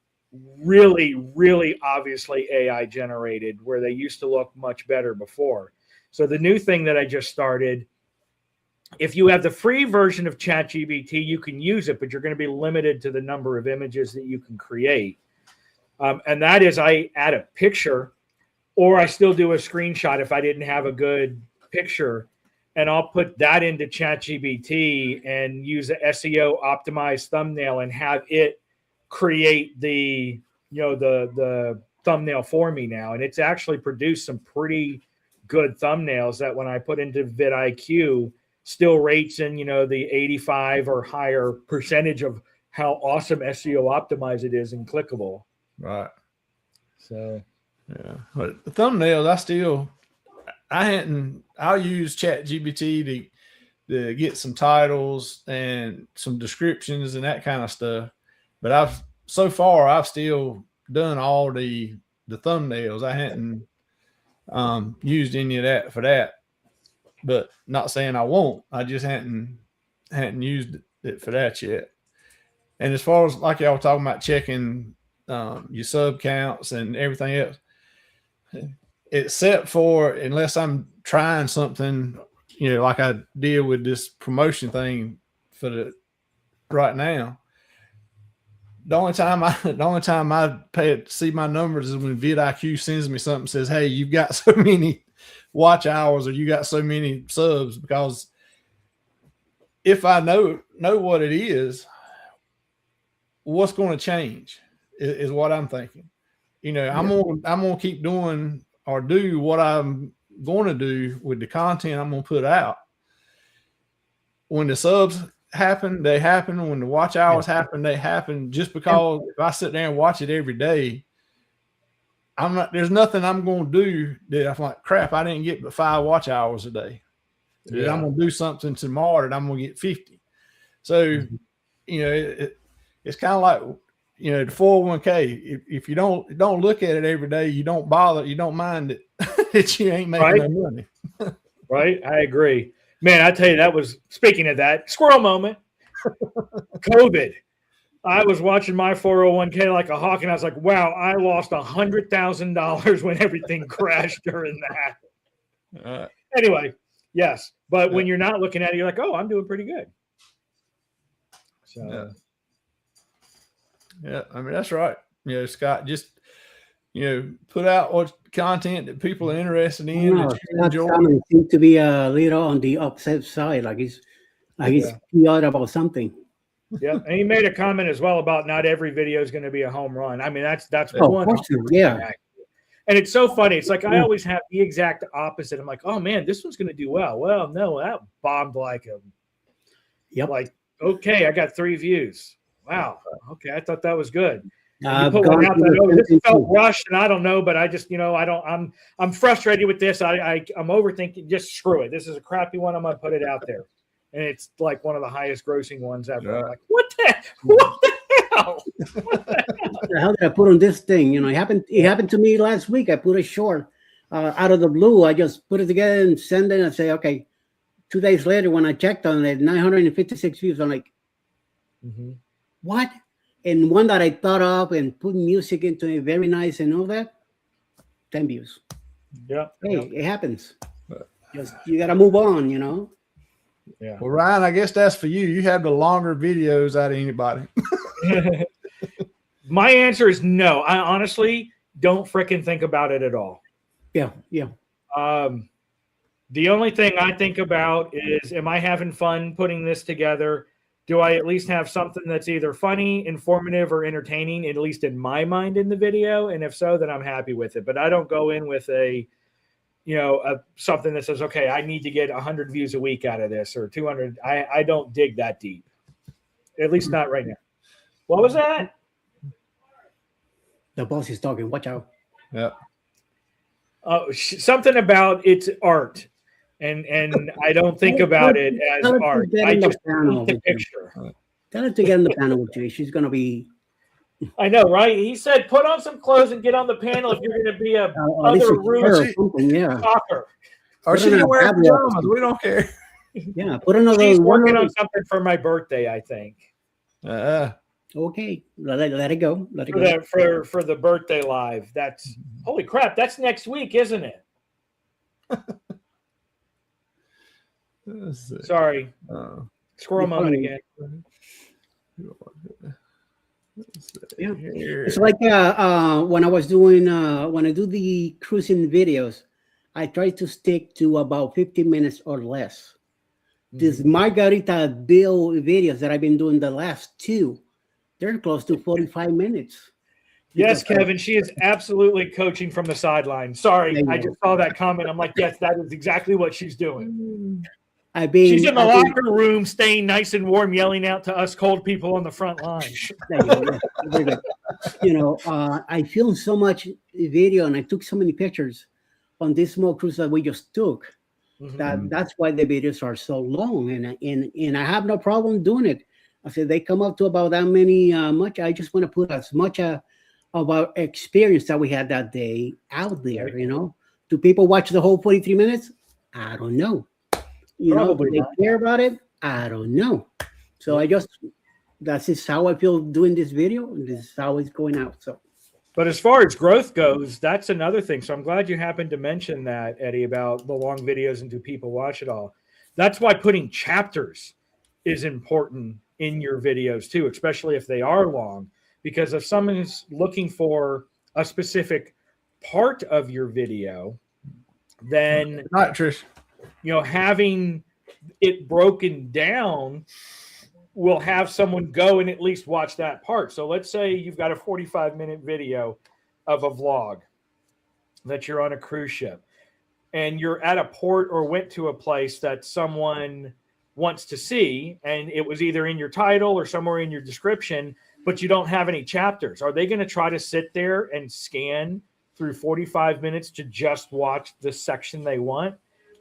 really, really obviously AI generated, where they used to look much better before. So the new thing that I just started, if you have the free version of ChatGPT, you can use it, but you're going to be limited to the number of images that you can create. And that is, I add a picture, or I still do a screenshot if I didn't have a good picture, and I'll put that into ChatGPT and use an SEO optimized thumbnail and have it create the thumbnail for me now. And it's actually produced some pretty good thumbnails that when I put into vidIQ still rates in, the 85 or higher percentage of how awesome SEO optimized it is and clickable. Right. So, yeah. But the thumbnails, I'll use ChatGPT to get some titles and some descriptions and that kind of stuff. But I've still done all the thumbnails. I hadn't used any of that for that. But not saying I won't. I just hadn't used it for that yet. And as far as like y'all were talking about checking your sub counts and everything else, except for unless I'm trying something, like I did with this promotion thing for right now. The only time I see my numbers is when vidIQ sends me something, says, "Hey, you've got so many watch hours or you got so many subs," because if I know what it is, what's going to change is what I'm thinking. I'm gonna keep doing or do what I'm going to do with the content I'm going to put out. When the subs happen, they happen. When the watch hours happen, they happen. Just because if I sit there and watch it every day, there's nothing I'm going to do that I'm like, crap, I didn't get but 5 watch hours a day. Yeah. I'm going to do something tomorrow that I'm going to get 50. So, it's kind of like, the 401k. If you don't look at it every day, you don't bother, you don't mind it that you ain't making no money. Right. I agree. Man, I tell you, that was, speaking of that, squirrel moment, COVID. I was watching my 401k like a hawk, and I was like, wow, I lost $100,000 when everything crashed during that. Anyway, yes. But when you're not looking at it, you're like, oh, I'm doing pretty good. So, yeah, I mean, that's right. You know, Scott, just, you know, put out what content that people are interested in. No, That you Scott enjoy. Salmon seems to be a little on the upset side, like he's PR about something. yeah, and he made a comment as well about not every video is going to be a home run. I mean, that's Oh, one. of course, yeah. And it's so funny. It's like I always have the exact opposite. I'm like, oh man, this one's going to do well. Well, no, that bombed like a. Yep. Like, okay, I got 3 views. Wow. Okay, I thought that was good. You I've put one gone out through that, the oh, this same felt thing. rushed, and I don't know, but I just, I'm frustrated with this. I'm overthinking. Just screw it. This is a crappy one. I'm gonna put it out there, and it's like one of the highest grossing ones ever. Yeah. I'm like, what the hell? What the hell did I put on this thing? You know, it happened to me last week. I put a short out of the blue. I just put it together and send it and say, okay. 2 days later, when I checked on it, 956 views. I'm like, what? And one that I thought of and put music into it, very nice and all that, 10 views. Yeah. Hey, it happens. Just you gotta move on, you know. Yeah. Well, Ryan, I guess that's for you. You have the longer videos out of anybody. My answer is no. I honestly don't fricking think about it at all. Yeah. The only thing I think about is, am I having fun putting this together? Do I at least have something that's either funny, informative, or entertaining, at least in my mind in the video? And if so, then I'm happy with it. But I don't go in with something that says, okay, I need to get 100 views a week out of this or 200. I don't dig that deep, at least not right now. What was that? The boss is talking. Watch out. Yeah. Something about it's art. And I don't think about it as art. I just paint the picture. Tell her to get in the panel with you. She's gonna be. I know, right? He said, put on some clothes and get on the panel if you're going to be a other room talker. Or she can wear pajamas. We don't care. Yeah, put another. She's working on something for my birthday, I think. Okay, let it go. Let it go. For the birthday live. That's holy crap. That's next week, isn't it? Sorry. Squirrel moment again. Yeah. It's like when I was doing when I do the cruising videos, I try to stick to about 15 minutes or less. These Margarita Bill videos that I've been doing the last two, they're close to 45 minutes. Yes, Kevin, she is absolutely coaching from the sideline. Sorry, I just saw that comment. I'm like, yes, that is exactly what she's doing. She's in the locker room, staying nice and warm, yelling out to us cold people on the front line. You know, I filmed so much video and I took so many pictures on this small cruise that we just took. That's why the videos are so long, and I have no problem doing it. I said they come up to about that many much. I just want to put as much of our experience that we had that day out there. You know, do people watch the whole 43 minutes? I don't know. You Probably know, do they care about it? I don't know. So I just that's just how I feel doing this video, and this is how it's going out. So. But as far as growth goes, that's another thing. So I'm glad you happened to mention that, Eddie, about the long videos and do people watch it all. That's why putting chapters is important in your videos too, especially if they are long. Because if someone is looking for a specific part of your video, then not Trish. You know, having it broken down will have someone go and at least watch that part. So let's say you've got a 45-minute video of a vlog that you're on a cruise ship and you're at a port or went to a place that someone wants to see, and it was either in your title or somewhere in your description, but you don't have any chapters. Are they going to try to sit there and scan through 45 minutes to just watch the section they want?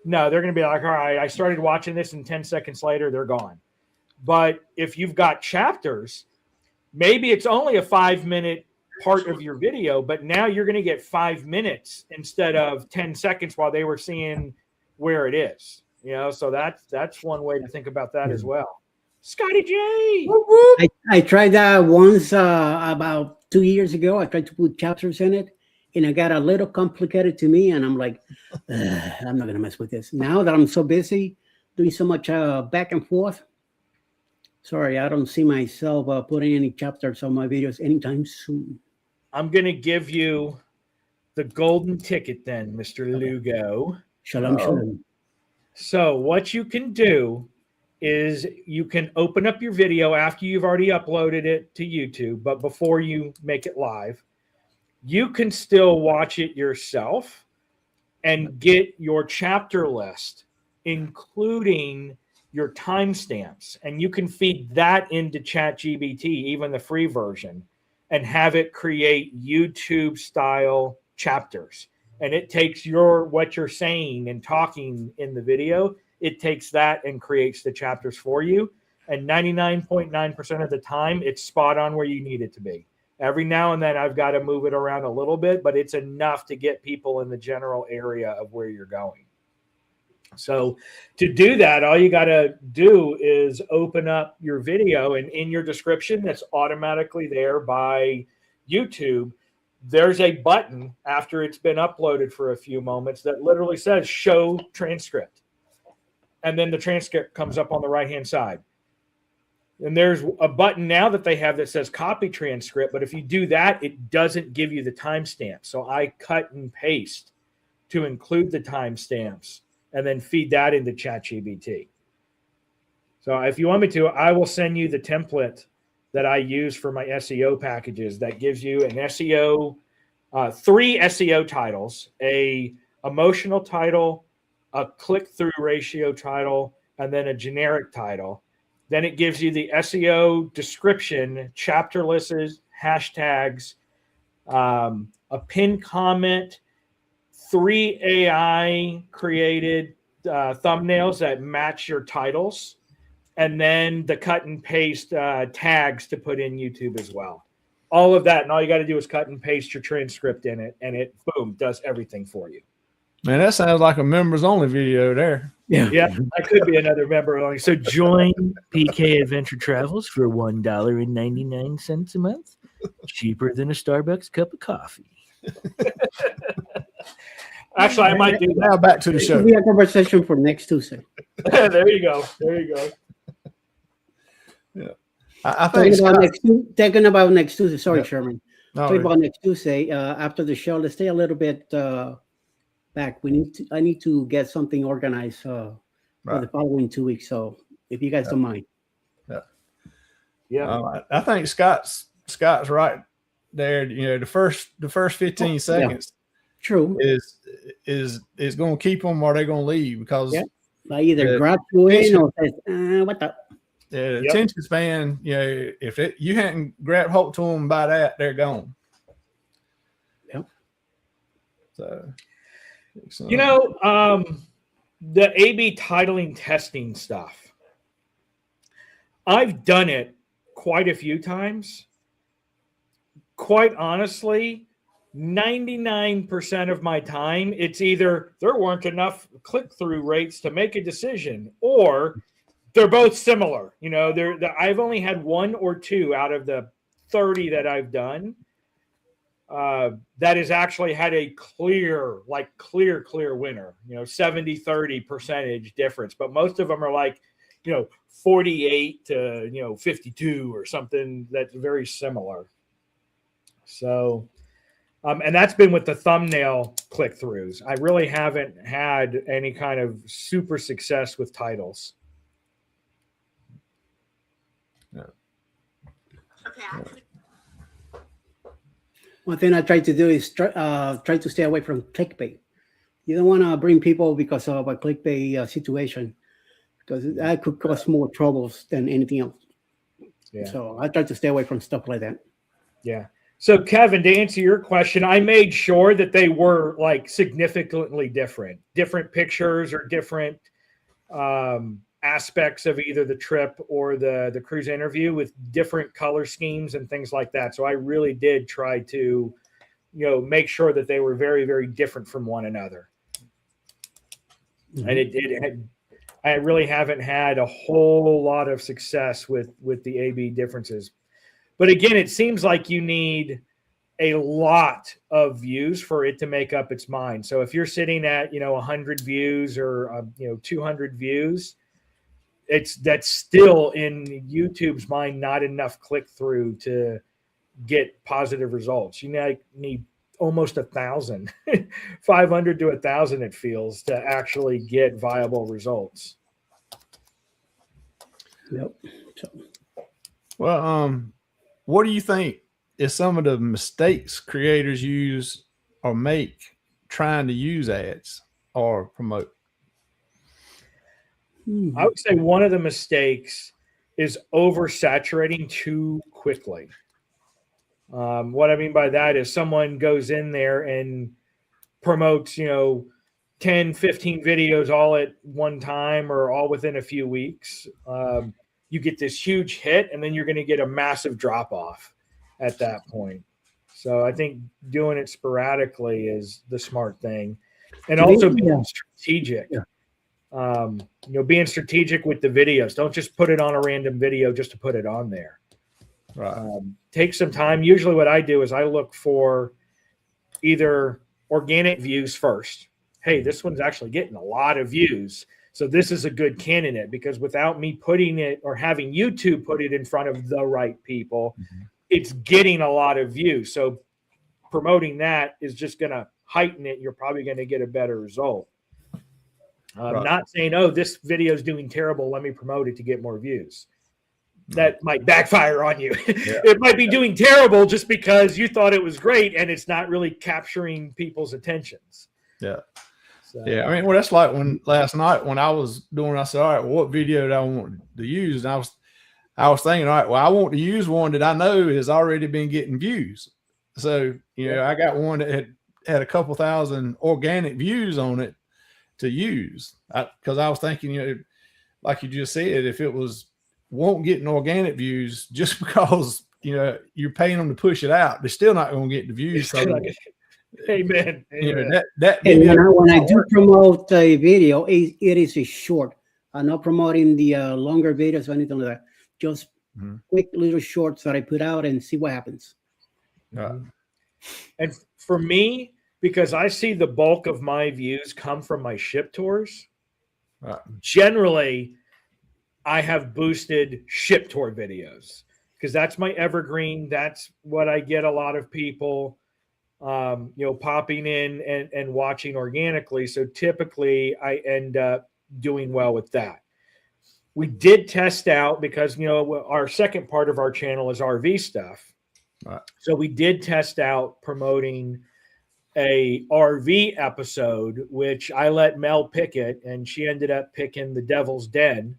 No, they're going to be like, all right, I started watching this and 10 seconds later, they're gone. But if you've got chapters, maybe it's only a 5-minute part of your video, but now you're going to get 5 minutes instead of 10 seconds while they were seeing where it is. You know, so that's one way to think about that as well. Scotty J. I tried that once about 2 years ago. I tried to put chapters in it, and it got a little complicated to me, and I'm like, I'm not gonna mess with this. Now that I'm so busy doing so much back and forth, sorry, I don't see myself putting any chapters on my videos anytime soon. I'm going to give you the golden ticket then, Mr. Lugo. Shalom, shalom. So what you can do is you can open up your video after you've already uploaded it to YouTube, but before you make it live, you can still watch it yourself and get your chapter list, including your timestamps. And you can feed that into ChatGPT, even the free version, and have it create YouTube style chapters. And it takes what you're saying and talking in the video, it takes that and creates the chapters for you. And 99.9% of the time, it's spot on where you need it to be. Every now and then I've got to move it around a little bit, but it's enough to get people in the general area of where you're going. So to do that, all you got to do is open up your video, and in your description that's automatically there by YouTube, there's a button after it's been uploaded for a few moments that literally says show transcript. And then the transcript comes up on the right-hand side. And there's a button now that they have that says copy transcript, but if you do that, it doesn't give you the timestamp. So I cut and paste to include the timestamps and then feed that into ChatGPT. So if you want me to, I will send you the template that I use for my SEO packages that gives you an SEO, 3 SEO titles, a emotional title, a click-through ratio title, and then a generic title. Then it gives you the SEO description, chapter lists, hashtags, a pinned comment, 3 AI created thumbnails that match your titles, and then the cut and paste tags to put in YouTube as well. All of that, and all you got to do is cut and paste your transcript in it, and it, boom, does everything for you. Man, that sounds like a members only video there. Yeah. Yeah, that could be another member only. So join PK Adventure Travels for $1.99 a month. Cheaper than a Starbucks cup of coffee. Actually, I might do that. Now back to the show. It'll be a conversation for next Tuesday. There you go. There you go. Yeah, I think Talking about next Tuesday. Sorry, Yeah. Sherman. No, Talking about next Tuesday. After the show, let's stay a little bit back. I need to get something organized for the following 2 weeks. So if you guys don't mind. Yeah. I think Scott's right there. You know, the first 15 seconds True. is going to keep them or they're going to leave because I either grab you in or says, what the? the attention span, you know, if you hadn't grabbed hold to them by that, they're gone. Yep. So, You know, the A/B titling testing stuff, I've done it quite a few times. Quite honestly, 99% of my time, it's either there weren't enough click-through rates to make a decision, or they're both similar. You know, I've only had 1 or 2 out of the 30 that I've done that has actually had a clear winner, you know, 70-30% difference. But most of them are like, you know, 48 to, you know, 52 or something that's very similar. So, and that's been with the thumbnail click-throughs. I really haven't had any kind of super success with titles. One thing I try to do is try to stay away from clickbait. You don't want to bring people because of a clickbait situation, because that could cause more troubles than anything else. Yeah. So I try to stay away from stuff like that. Yeah. So Kevin, to answer your question, I made sure that they were like significantly different pictures or different aspects of either the trip or the cruise interview with different color schemes and things like that. So I really did try to, you know, make sure that they were very, very different from one another. Mm-hmm. And I really haven't had a whole lot of success with the A/B differences. But again, it seems like you need a lot of views for it to make up its mind. So if you're sitting at 100 views or 200 views, that's still in YouTube's mind not enough click through to get positive results. You need almost 1,000, 500 to 1,000 it feels, to actually get viable results. Yep. So, Well, what do you think is some of the mistakes creators use or make trying to use ads or promote? I would say one of the mistakes is oversaturating too quickly. What I mean by that is someone goes in there and promotes, 10, 15 videos all at one time or all within a few weeks. You get this huge hit, and then you're going to get a massive drop off at that point. So I think doing it sporadically is the smart thing. And also being strategic. Yeah. Being strategic with the videos. Don't just put it on a random video just to put it on there. Right. Take some time. Usually what I do is I look for either organic views first. Hey, this one's actually getting a lot of views. So this is a good candidate, because without me putting it or having YouTube put it in front of the right people, it's getting a lot of views. So promoting that is just going to heighten it. You're probably going to get a better result. Right. Not saying, oh, this video is doing terrible, let me promote it to get more views. That might backfire on you. Yeah. It might be doing terrible just because you thought it was great and it's not really capturing people's attentions. Yeah. So, yeah. I mean, well, that's like when last night when I was doing, I said, all right, well, what video do I want to use? And I was thinking, all right, well, I want to use one that I know has already been getting views. So, I got one that had a couple thousand organic views on it to use. Because I was thinking, like you just said, if it won't get organic views just because you're paying them to push it out, they're still not going to get the views. Amen. That video, when I do promote a video, it is a short. I'm not promoting the longer videos or anything like that. Just quick little shorts that I put out and see what happens. And for me, because I see the bulk of my views come from my ship tours, generally I have boosted ship tour videos because that's my evergreen. That's what I get a lot of people, popping in and watching organically. So typically I end up doing well with that. We did test out because, our second part of our channel is RV stuff. Right. So we did test out promoting a RV episode, which I let Mel pick it, and she ended up picking the Devil's Den,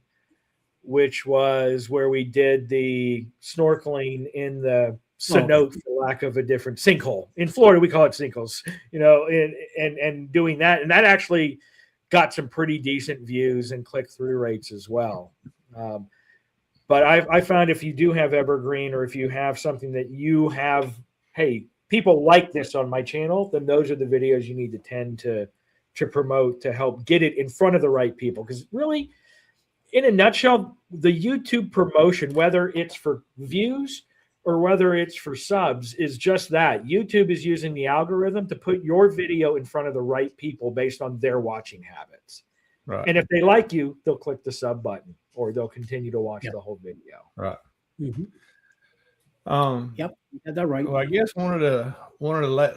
which was where we did the snorkeling in the cenote, for lack of a different sinkhole. In Florida, we call it sinkholes, and doing that. And that actually got some pretty decent views and click-through rates as well. But I found if you do have evergreen, or if you have something that you have, hey, people like this on my channel, then those are the videos you need to tend to promote to help get it in front of the right people. Because really, in a nutshell, the YouTube promotion, whether it's for views or whether it's for subs, is just that. YouTube is using the algorithm to put your video in front of the right people based on their watching habits. Right. And if they like you, they'll click the sub button, or they'll continue to watch the whole video. Right. Yep, you got that right. Well, I guess one of the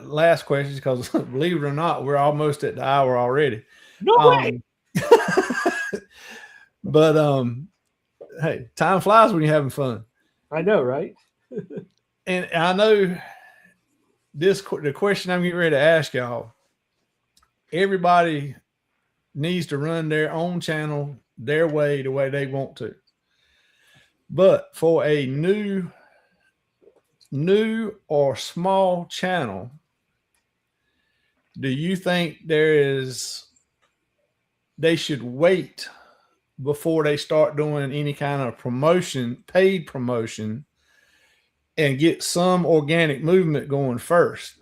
last questions, because believe it or not, we're almost at the hour already. No way. But hey, time flies when you're having fun. I know, right? And I know the question I'm getting ready to ask y'all. Everybody needs to run their own channel their way, the way they want to. But for a new or small channel, do you think they should wait before they start doing any kind of promotion, paid promotion, and get some organic movement going first?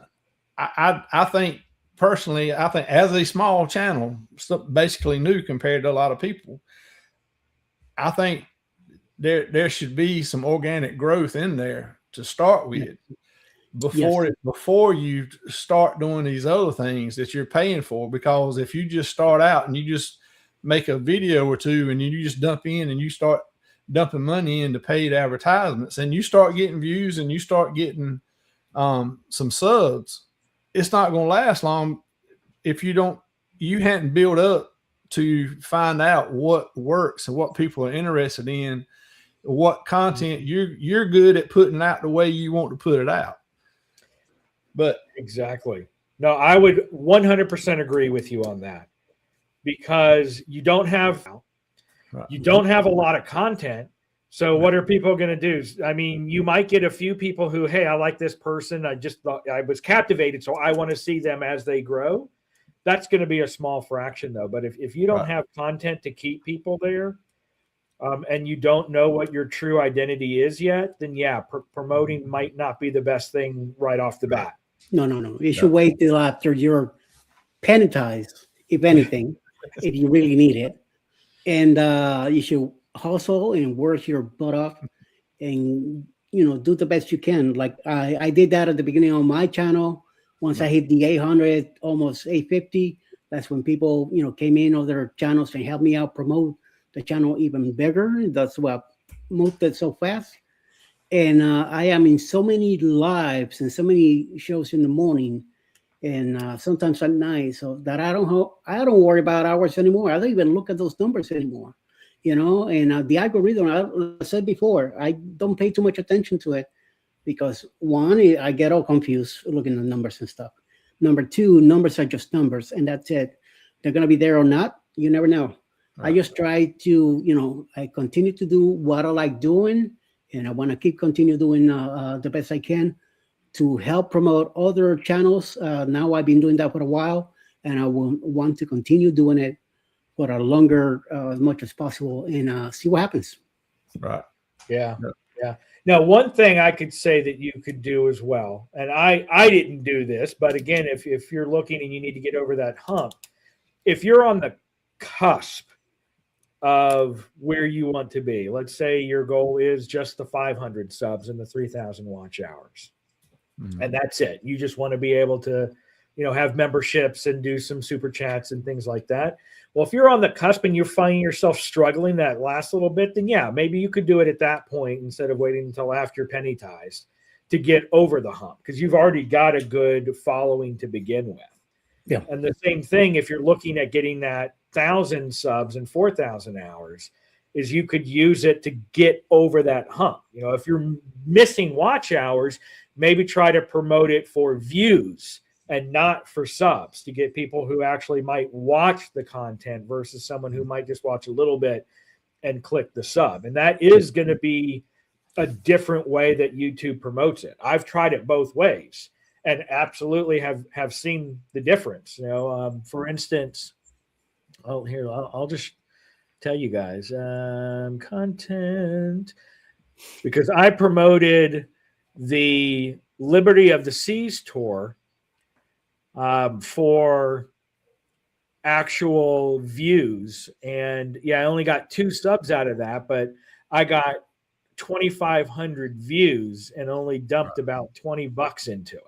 I think personally, as a small channel, basically new compared to a lot of people, I think there should be some organic growth in there to start with. before you start doing these other things that you're paying for. Because if you just start out and you just make a video or two and you just dump in and you start dumping money into paid advertisements and you start getting views and you start getting some subs, it's not going to last long if you hadn't built up to find out what works and what people are interested in, what content you're good at putting out the way you want to put it out. But exactly. No, I would 100% agree with you on that, because you don't have a lot of content. So what are people going to do? I mean, you might get a few people who, hey, I like this person. I just thought I was captivated, so I want to see them as they grow. That's going to be a small fraction, though. But if you don't have content to keep people there, and you don't know what your true identity is yet, then promoting might not be the best thing right off the bat. No. You should wait till after you're penitized, if anything, if you really need it. And you should hustle and work your butt off and, do the best you can. Like I did that at the beginning of my channel. Once I hit the 800, almost 850, that's when people, came in other channels and helped me out promote the channel even bigger. That's what moved it so fast. And I am in so many lives and so many shows in the morning and sometimes at night, so that I don't worry about hours anymore. I don't even look at those numbers anymore, and the algorithm, I said before, I don't pay too much attention to it because one, I get all confused looking at numbers and stuff. Number two, numbers are just numbers and that's it. They're going to be there or not. You never know. I just try to, I continue to do what I like doing, and I want to continue doing the best I can to help promote other channels. Now I've been doing that for a while, and I will want to continue doing it for a longer, as much as possible, and see what happens. Right. Yeah. Now, one thing I could say that you could do as well, and I didn't do this, but again, if you're looking and you need to get over that hump, if you're on the cusp of where you want to be, let's say your goal is just the 500 subs and the 3,000 watch hours, and that's it. You just want to be able to, have memberships and do some super chats and things like that. Well, if you're on the cusp and you're finding yourself struggling that last little bit, then maybe you could do it at that point instead of waiting until after you're penitized to get over the hump, because you've already got a good following to begin with. Yeah. And the same thing, if you're looking at getting that 1,000 subs and 4,000 hours, is you could use it to get over that hump. If you're missing watch hours, maybe try to promote it for views and not for subs, to get people who actually might watch the content versus someone who might just watch a little bit and click the sub. And that is going to be a different way that YouTube promotes it. I've tried it both ways and absolutely have seen the difference. For instance, I'll just tell you guys, content, because I promoted the Liberty of the Seas tour for actual views. And I only got 2 subs out of that, but I got 2,500 views and only dumped about $20 into it.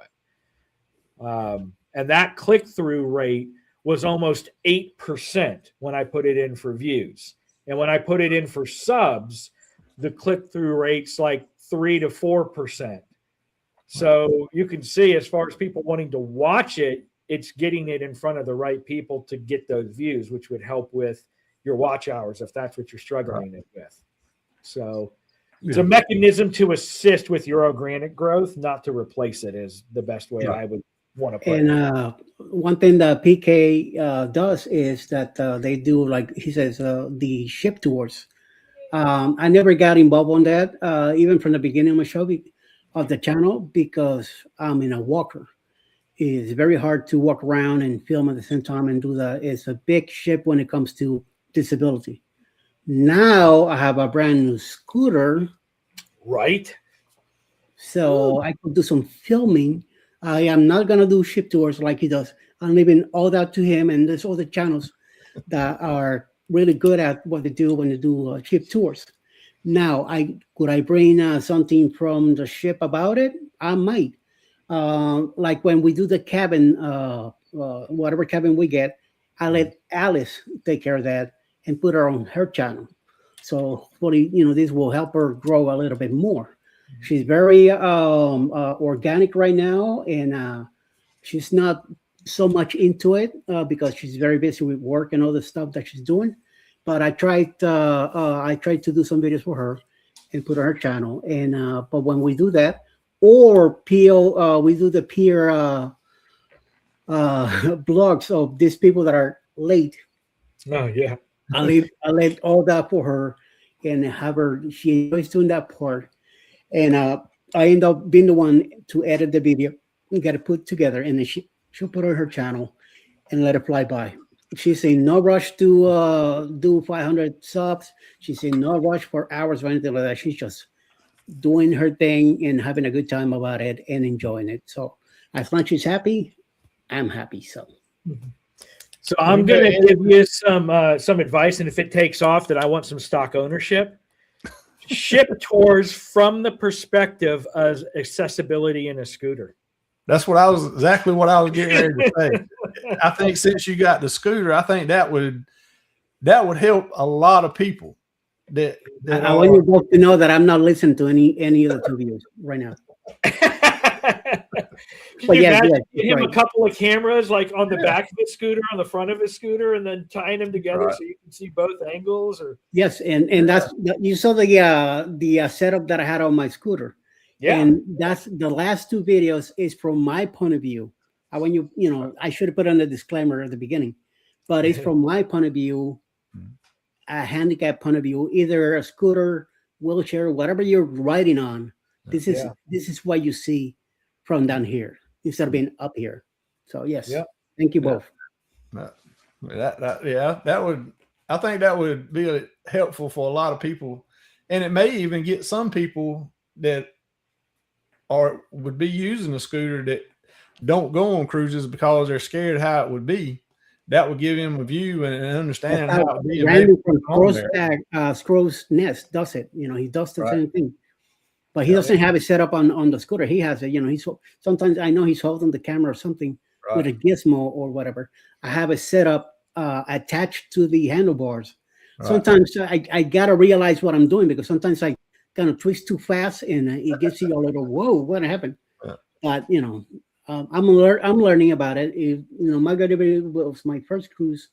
And that click-through rate was almost 8% when I put it in for views. And when I put it in for subs, the click-through rate's like 3 to 4%. So you can see, as far as people wanting to watch it, it's getting it in front of the right people to get those views, which would help with your watch hours if that's what you're struggling with. So it's a mechanism to assist with your organic growth, not to replace it, is the best way I would want to put it. And one thing that PK does is that they do, like he says, the ship tours. I never got involved on that, even from the beginning of my show, of the channel, because I'm in a walker. It's very hard to walk around and film at the same time and do that. It's a big ship when it comes to disability. Now I have a brand new scooter. Right. So I could do some filming. I am not going to do ship tours like he does. I'm leaving all that to him, and there's other channels that are really good at what they do when they do ship tours. Now, could I bring something from the ship about it? I might, like when we do the cabin, whatever cabin we get, I let Alice take care of that and put her on her channel. So hopefully, this will help her grow a little bit more. She's very organic right now, and she's not so much into it because she's very busy with work and all the stuff that she's doing. But I tried to do some videos for her and put on her channel. And but when we do that, or PO, we do the peer blogs of these people that are late. Oh yeah. I let all that for her and have her. She enjoys doing that part, and I end up being the one to edit the video and get it put together, and then she'll put it on her channel and let it fly by. She's in no rush to do 500 subs. She's in no rush for hours or anything like that. She's just doing her thing and having a good time about it and enjoying it. So as long as she's happy, I'm happy. So. So I'm going to give you some advice, and if it takes off, that I want some stock ownership. Ship tours from the perspective of accessibility in a scooter. That's exactly what I was getting ready to say. I think since you got the scooter, I think that would help a lot of people. I want you both to know that I'm not listening to any of the two videos right now. But yeah, him a couple of cameras like on the back of his scooter, on the front of his scooter, and then tying them together so you can see both angles. Or yes, and that's you saw the setup that I had on my scooter. Yeah, and that's the last two videos is from my point of view. When I should have put on the disclaimer at the beginning, but it's from my point of view, a handicap point of view, either a scooter, wheelchair, whatever you're riding on. This is what you see from down here instead of being up here. So yes, thank you both. I think that would be helpful for a lot of people, and it may even get some people that would be using a scooter that don't go on cruises because they're scared how it would be. That would give him a view and understanding how it would be. Randy from Scrow's Nest does it. He does the same thing. But he doesn't have it set up on the scooter. He has it, sometimes I know he's holding the camera or something with a gizmo or whatever. I have it set up attached to the handlebars. Sometimes I gotta realize what I'm doing because sometimes I kind of twist too fast and it gets you a little, whoa, what happened? But I'm learning about it. Margaritaville was my first cruise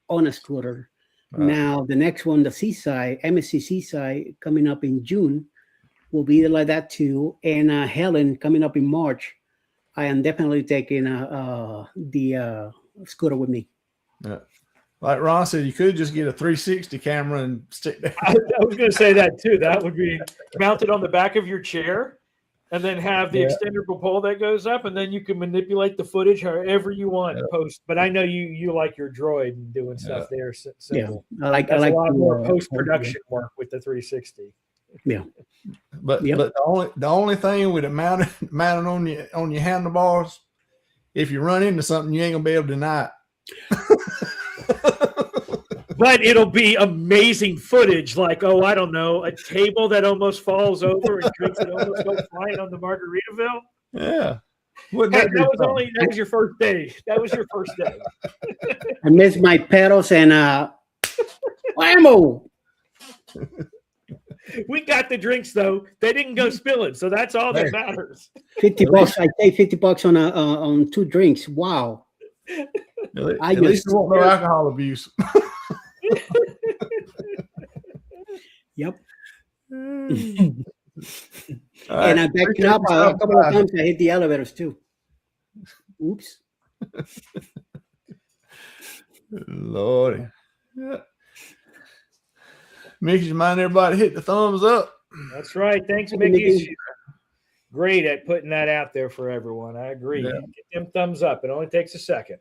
on a scooter. Now the next one, the Seaside, MSC Seaside, coming up in June, will be like that too. And Helen coming up in March. I am definitely taking the scooter with me. Yeah. Like Ron said, you could just get a 360 camera and stick that. I was going to say that too. That would be mounted on the back of your chair and then have the extendable pole that goes up, and then you can manipulate the footage however you want post. But I know you like your Droid and doing stuff there. So I like a lot more post-production work with the 360. Yeah. But the only thing with it mounted on your handlebars, if you run into something, you ain't gonna be able to deny it. But it'll be amazing footage, like I don't know, a table that almost falls over and drinks that almost go flying on the Margaritaville. Yeah. That was your first day. That was your first day. I missed my pedals and whammo. We got the drinks though. They didn't go spilling, so that's all that matters. $50. I paid $50 on 2 drinks. Wow. At least there won't no alcohol abuse. Yep. And I backed up a couple of times. I hit the elevators too. Oops. Lordy. Yeah. Mickey's mind everybody hit the thumbs up. That's right. Thanks, Mickey. Great at putting that out there for everyone. I agree. Yeah. Get them thumbs up. It only takes a second.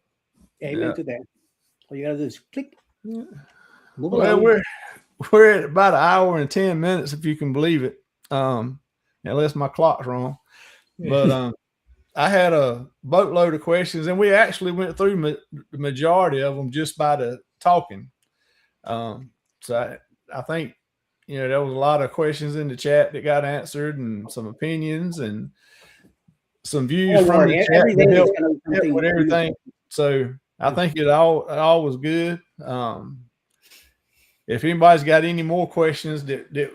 Amen to that. All you gotta do is click. Yeah. Well, we're at about 1 hour and 10 minutes, if you can believe it. Unless my clock's wrong. But I had a boatload of questions, and we actually went through the majority of them just by the talking. So I think, there was a lot of questions in the chat that got answered and some opinions. And some views Oh, from Lord, the chat every day to there's help, gonna be something with everything. So I think it all was good. If anybody's got any more questions that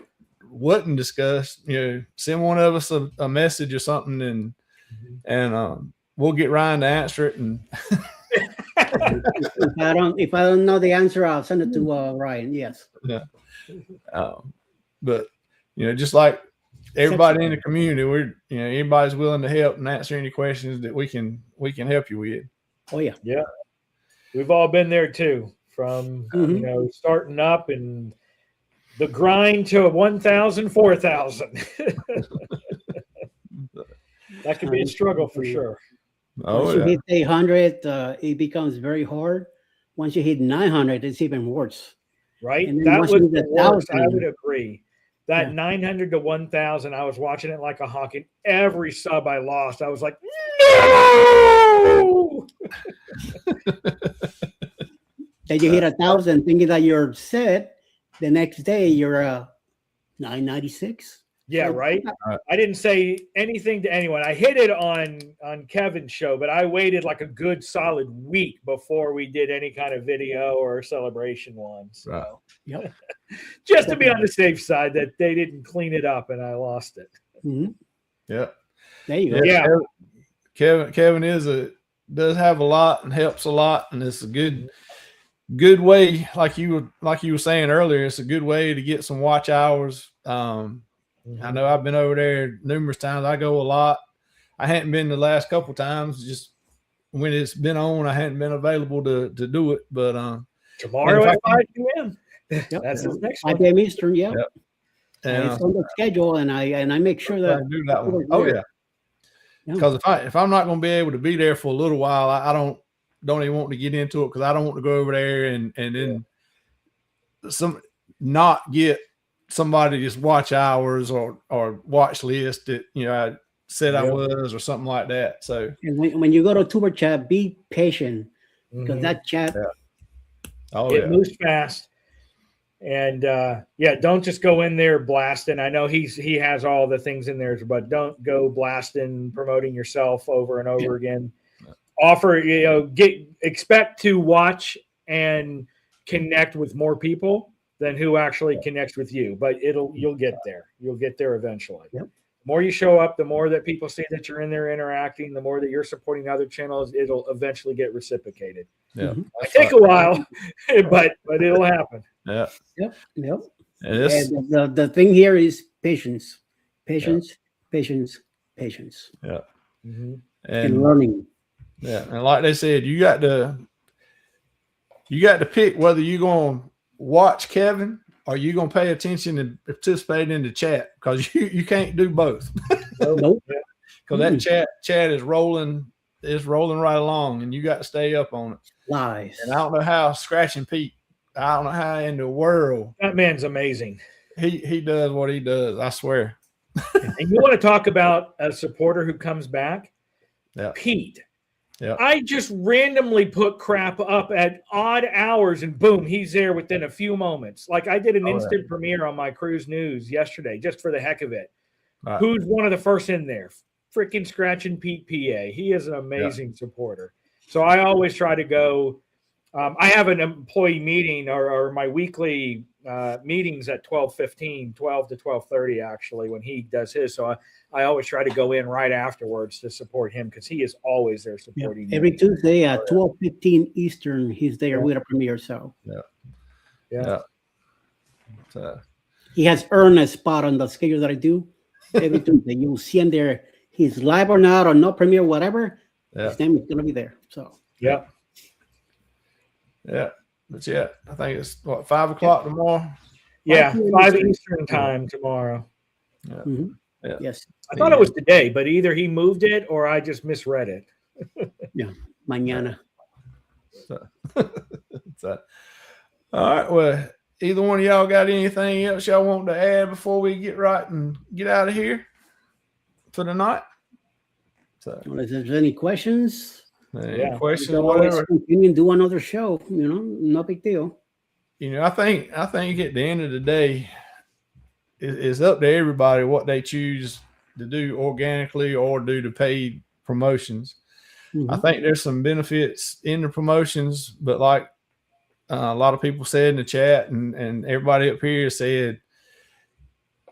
wasn't discussed, send one of us a message or something, and we'll get Ryan to answer it. And if I don't know the answer, I'll send it to Ryan. Yes. yeah. But just like everybody in the community, we're anybody's willing to help and answer any questions that we can help you with. Oh yeah. Yeah. We've all been there too, from starting up and the grind to 1,000, 4,000. That can be a struggle for sure. Once you hit 800, it becomes very hard. Once you hit 900, it's even worse. Right? And then That once was you the hit worst. 1,000, I would agree. That 900 to 1,000, I was watching it like a hawk, and every sub I lost, I was like, no! Then you hit 1,000, thinking that you're set. The next day, you're 996. Yeah, right. I didn't say anything to anyone. I hit it on Kevin's show, but I waited like a good solid week before we did any kind of video or celebration one. So, Yep. Just to be on the safe side that they didn't clean it up and I lost it. Mm-hmm. Yeah. There you go. Yeah. Kevin does have a lot and helps a lot, and it's a good way, like you were saying earlier, it's a good way to get some watch hours. I know I've been over there numerous times. I go a lot. I hadn't been the last couple times, just when it's been on, I hadn't been available to do it. But tomorrow at 5 p.m. That's his next 5 one. p.m. Eastern. Yep. And it's on the schedule, and I make sure that I do that one. Oh yeah. Because if I'm not going to be able to be there for a little while, I don't even want to get into it, because I don't want to go over there and then not get somebody just watch hours or watch list that I said I was or something like that. So and when you go to Tuber chat, be patient, because that chat it moves fast. And don't just go in there blasting. I know he has all the things in there, but don't go blasting, promoting yourself over and over again. Offer, expect to watch and connect with more people than who actually connects with you. But you'll get there. You'll get there eventually. Yep. The more you show up, the more that people see that you're in there interacting, the more that you're supporting other channels, it'll eventually get reciprocated. Yeah. It take a while, but it'll happen. Yeah. Yep. And the thing here is patience. Patience. Yeah. And learning. Yeah. And like they said, you got to pick whether you're going to watch Kevin or you're going to pay attention and participate in the chat, because you can't do both. Nope. Because that chat is rolling. It's rolling right along, and you got to stay up on it. Lies. And I don't know how Scratching Pete, I don't know how in the world that man's amazing. He does what he does. I swear. And you want to talk about a supporter who comes back? Yeah. Pete. Yeah. I just randomly put crap up at odd hours, and boom, he's there within a few moments. Like I did an instant premiere on my cruise news yesterday, just for the heck of it. Right. Who's one of the first in there? Freaking Scratching Pete PA. He is an amazing supporter. So I always try to go. I have an employee meeting or my weekly meetings at 12:15, 12 to 12:30 actually, when he does his. So I always try to go in right afterwards to support him, because he is always there supporting me. Every Tuesday at 12:15 Eastern, he's there with a premiere. So So he has earned a spot on the schedule that I do every Tuesday. You'll see him there. He's live or not, or no premiere, whatever. His name is gonna be there. So but I think it's 5 o'clock tomorrow. Yeah, 5 Eastern time tomorrow. Yes, I thought it was today, but either he moved it or I just misread it. Mañana. So, all right. Well, either one of y'all got anything else y'all want to add before we get right and get out of here for the night? So, Unless there's any questions. Any questions? Whatever. Continue and do another show. No big deal. I think at the end of the day, it's up to everybody what they choose to do organically or do the paid promotions. I Mhm. think there's some benefits in the promotions, but like a lot of people said in the chat and everybody up here said,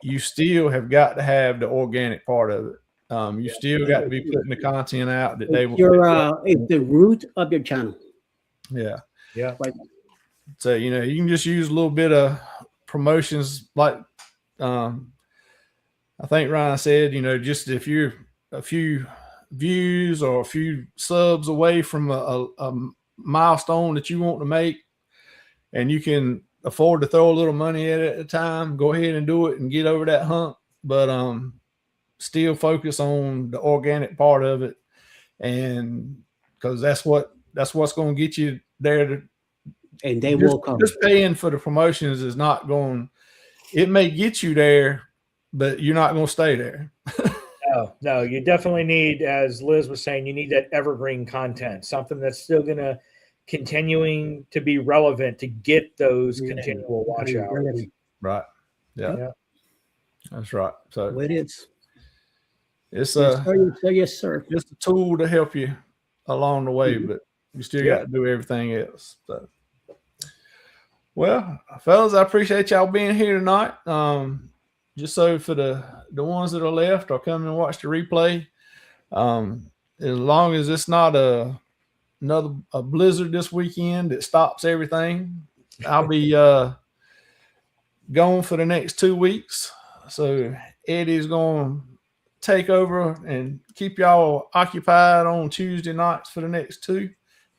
you still have got to have the organic part of it. You still got to be putting the content out that they It's want. it's the root of your channel. Yeah. Yeah. Right. So, you know, you can just use a little bit of promotions like I think Ryan said, you know, just if you're a few views or a few subs away from a milestone that you want to make and you can afford to throw a little money at it at a time, go ahead and do it and get over that hump. But still focus on the organic part of it. And because that's what's going to get you there to, And they will come. just paying for the promotions is not going, it may get you there, but you're not going to stay there. No, you definitely need, as Liz was saying, you need that evergreen content, something that's still going to continuing to be relevant to get those continual watch hours. Right. Yeah. That's right. So It is. it's Yes, sir. just a tool to help you along the way, but you still got to do everything else. So, well, fellas, I appreciate y'all being here tonight. Just so for the ones that are left or come and watch the replay, as long as it's not a blizzard this weekend that stops everything, I'll be gone for the next 2 weeks. So Eddie's going to take over and keep y'all occupied on Tuesday nights for the next 2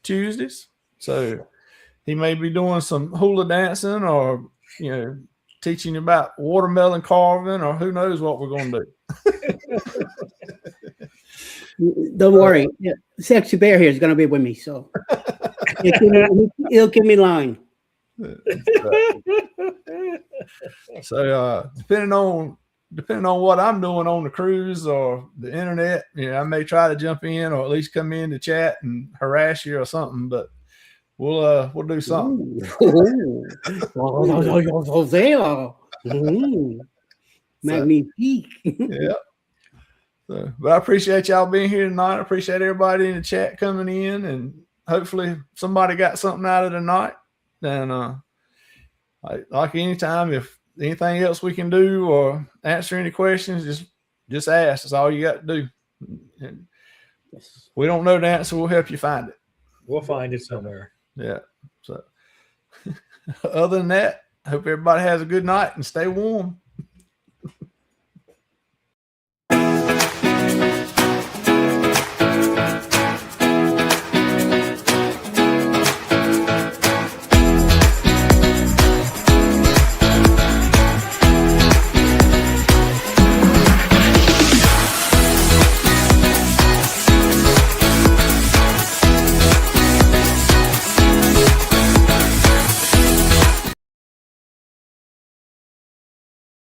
Tuesdays. So he may be doing some hula dancing or, you know, teaching you about watermelon carving or who knows what we're going to do. Don't worry. Yeah, Sexy Bear here is going to be with me. So he'll keep me line. So depending on what I'm doing on the cruise or the internet, you know, I may try to jump in or at least come in to chat and harass you or something, but we'll do something. Magnifique. Yeah. So, but I appreciate y'all being here tonight. I appreciate everybody in the chat coming in, and hopefully somebody got something out of the night. And like anytime, if anything else we can do or answer any questions, just ask. That's all you got to do. And we don't know the answer. We'll help you find it. We'll find it somewhere. Yeah. So other than that, I hope everybody has a good night and stay warm.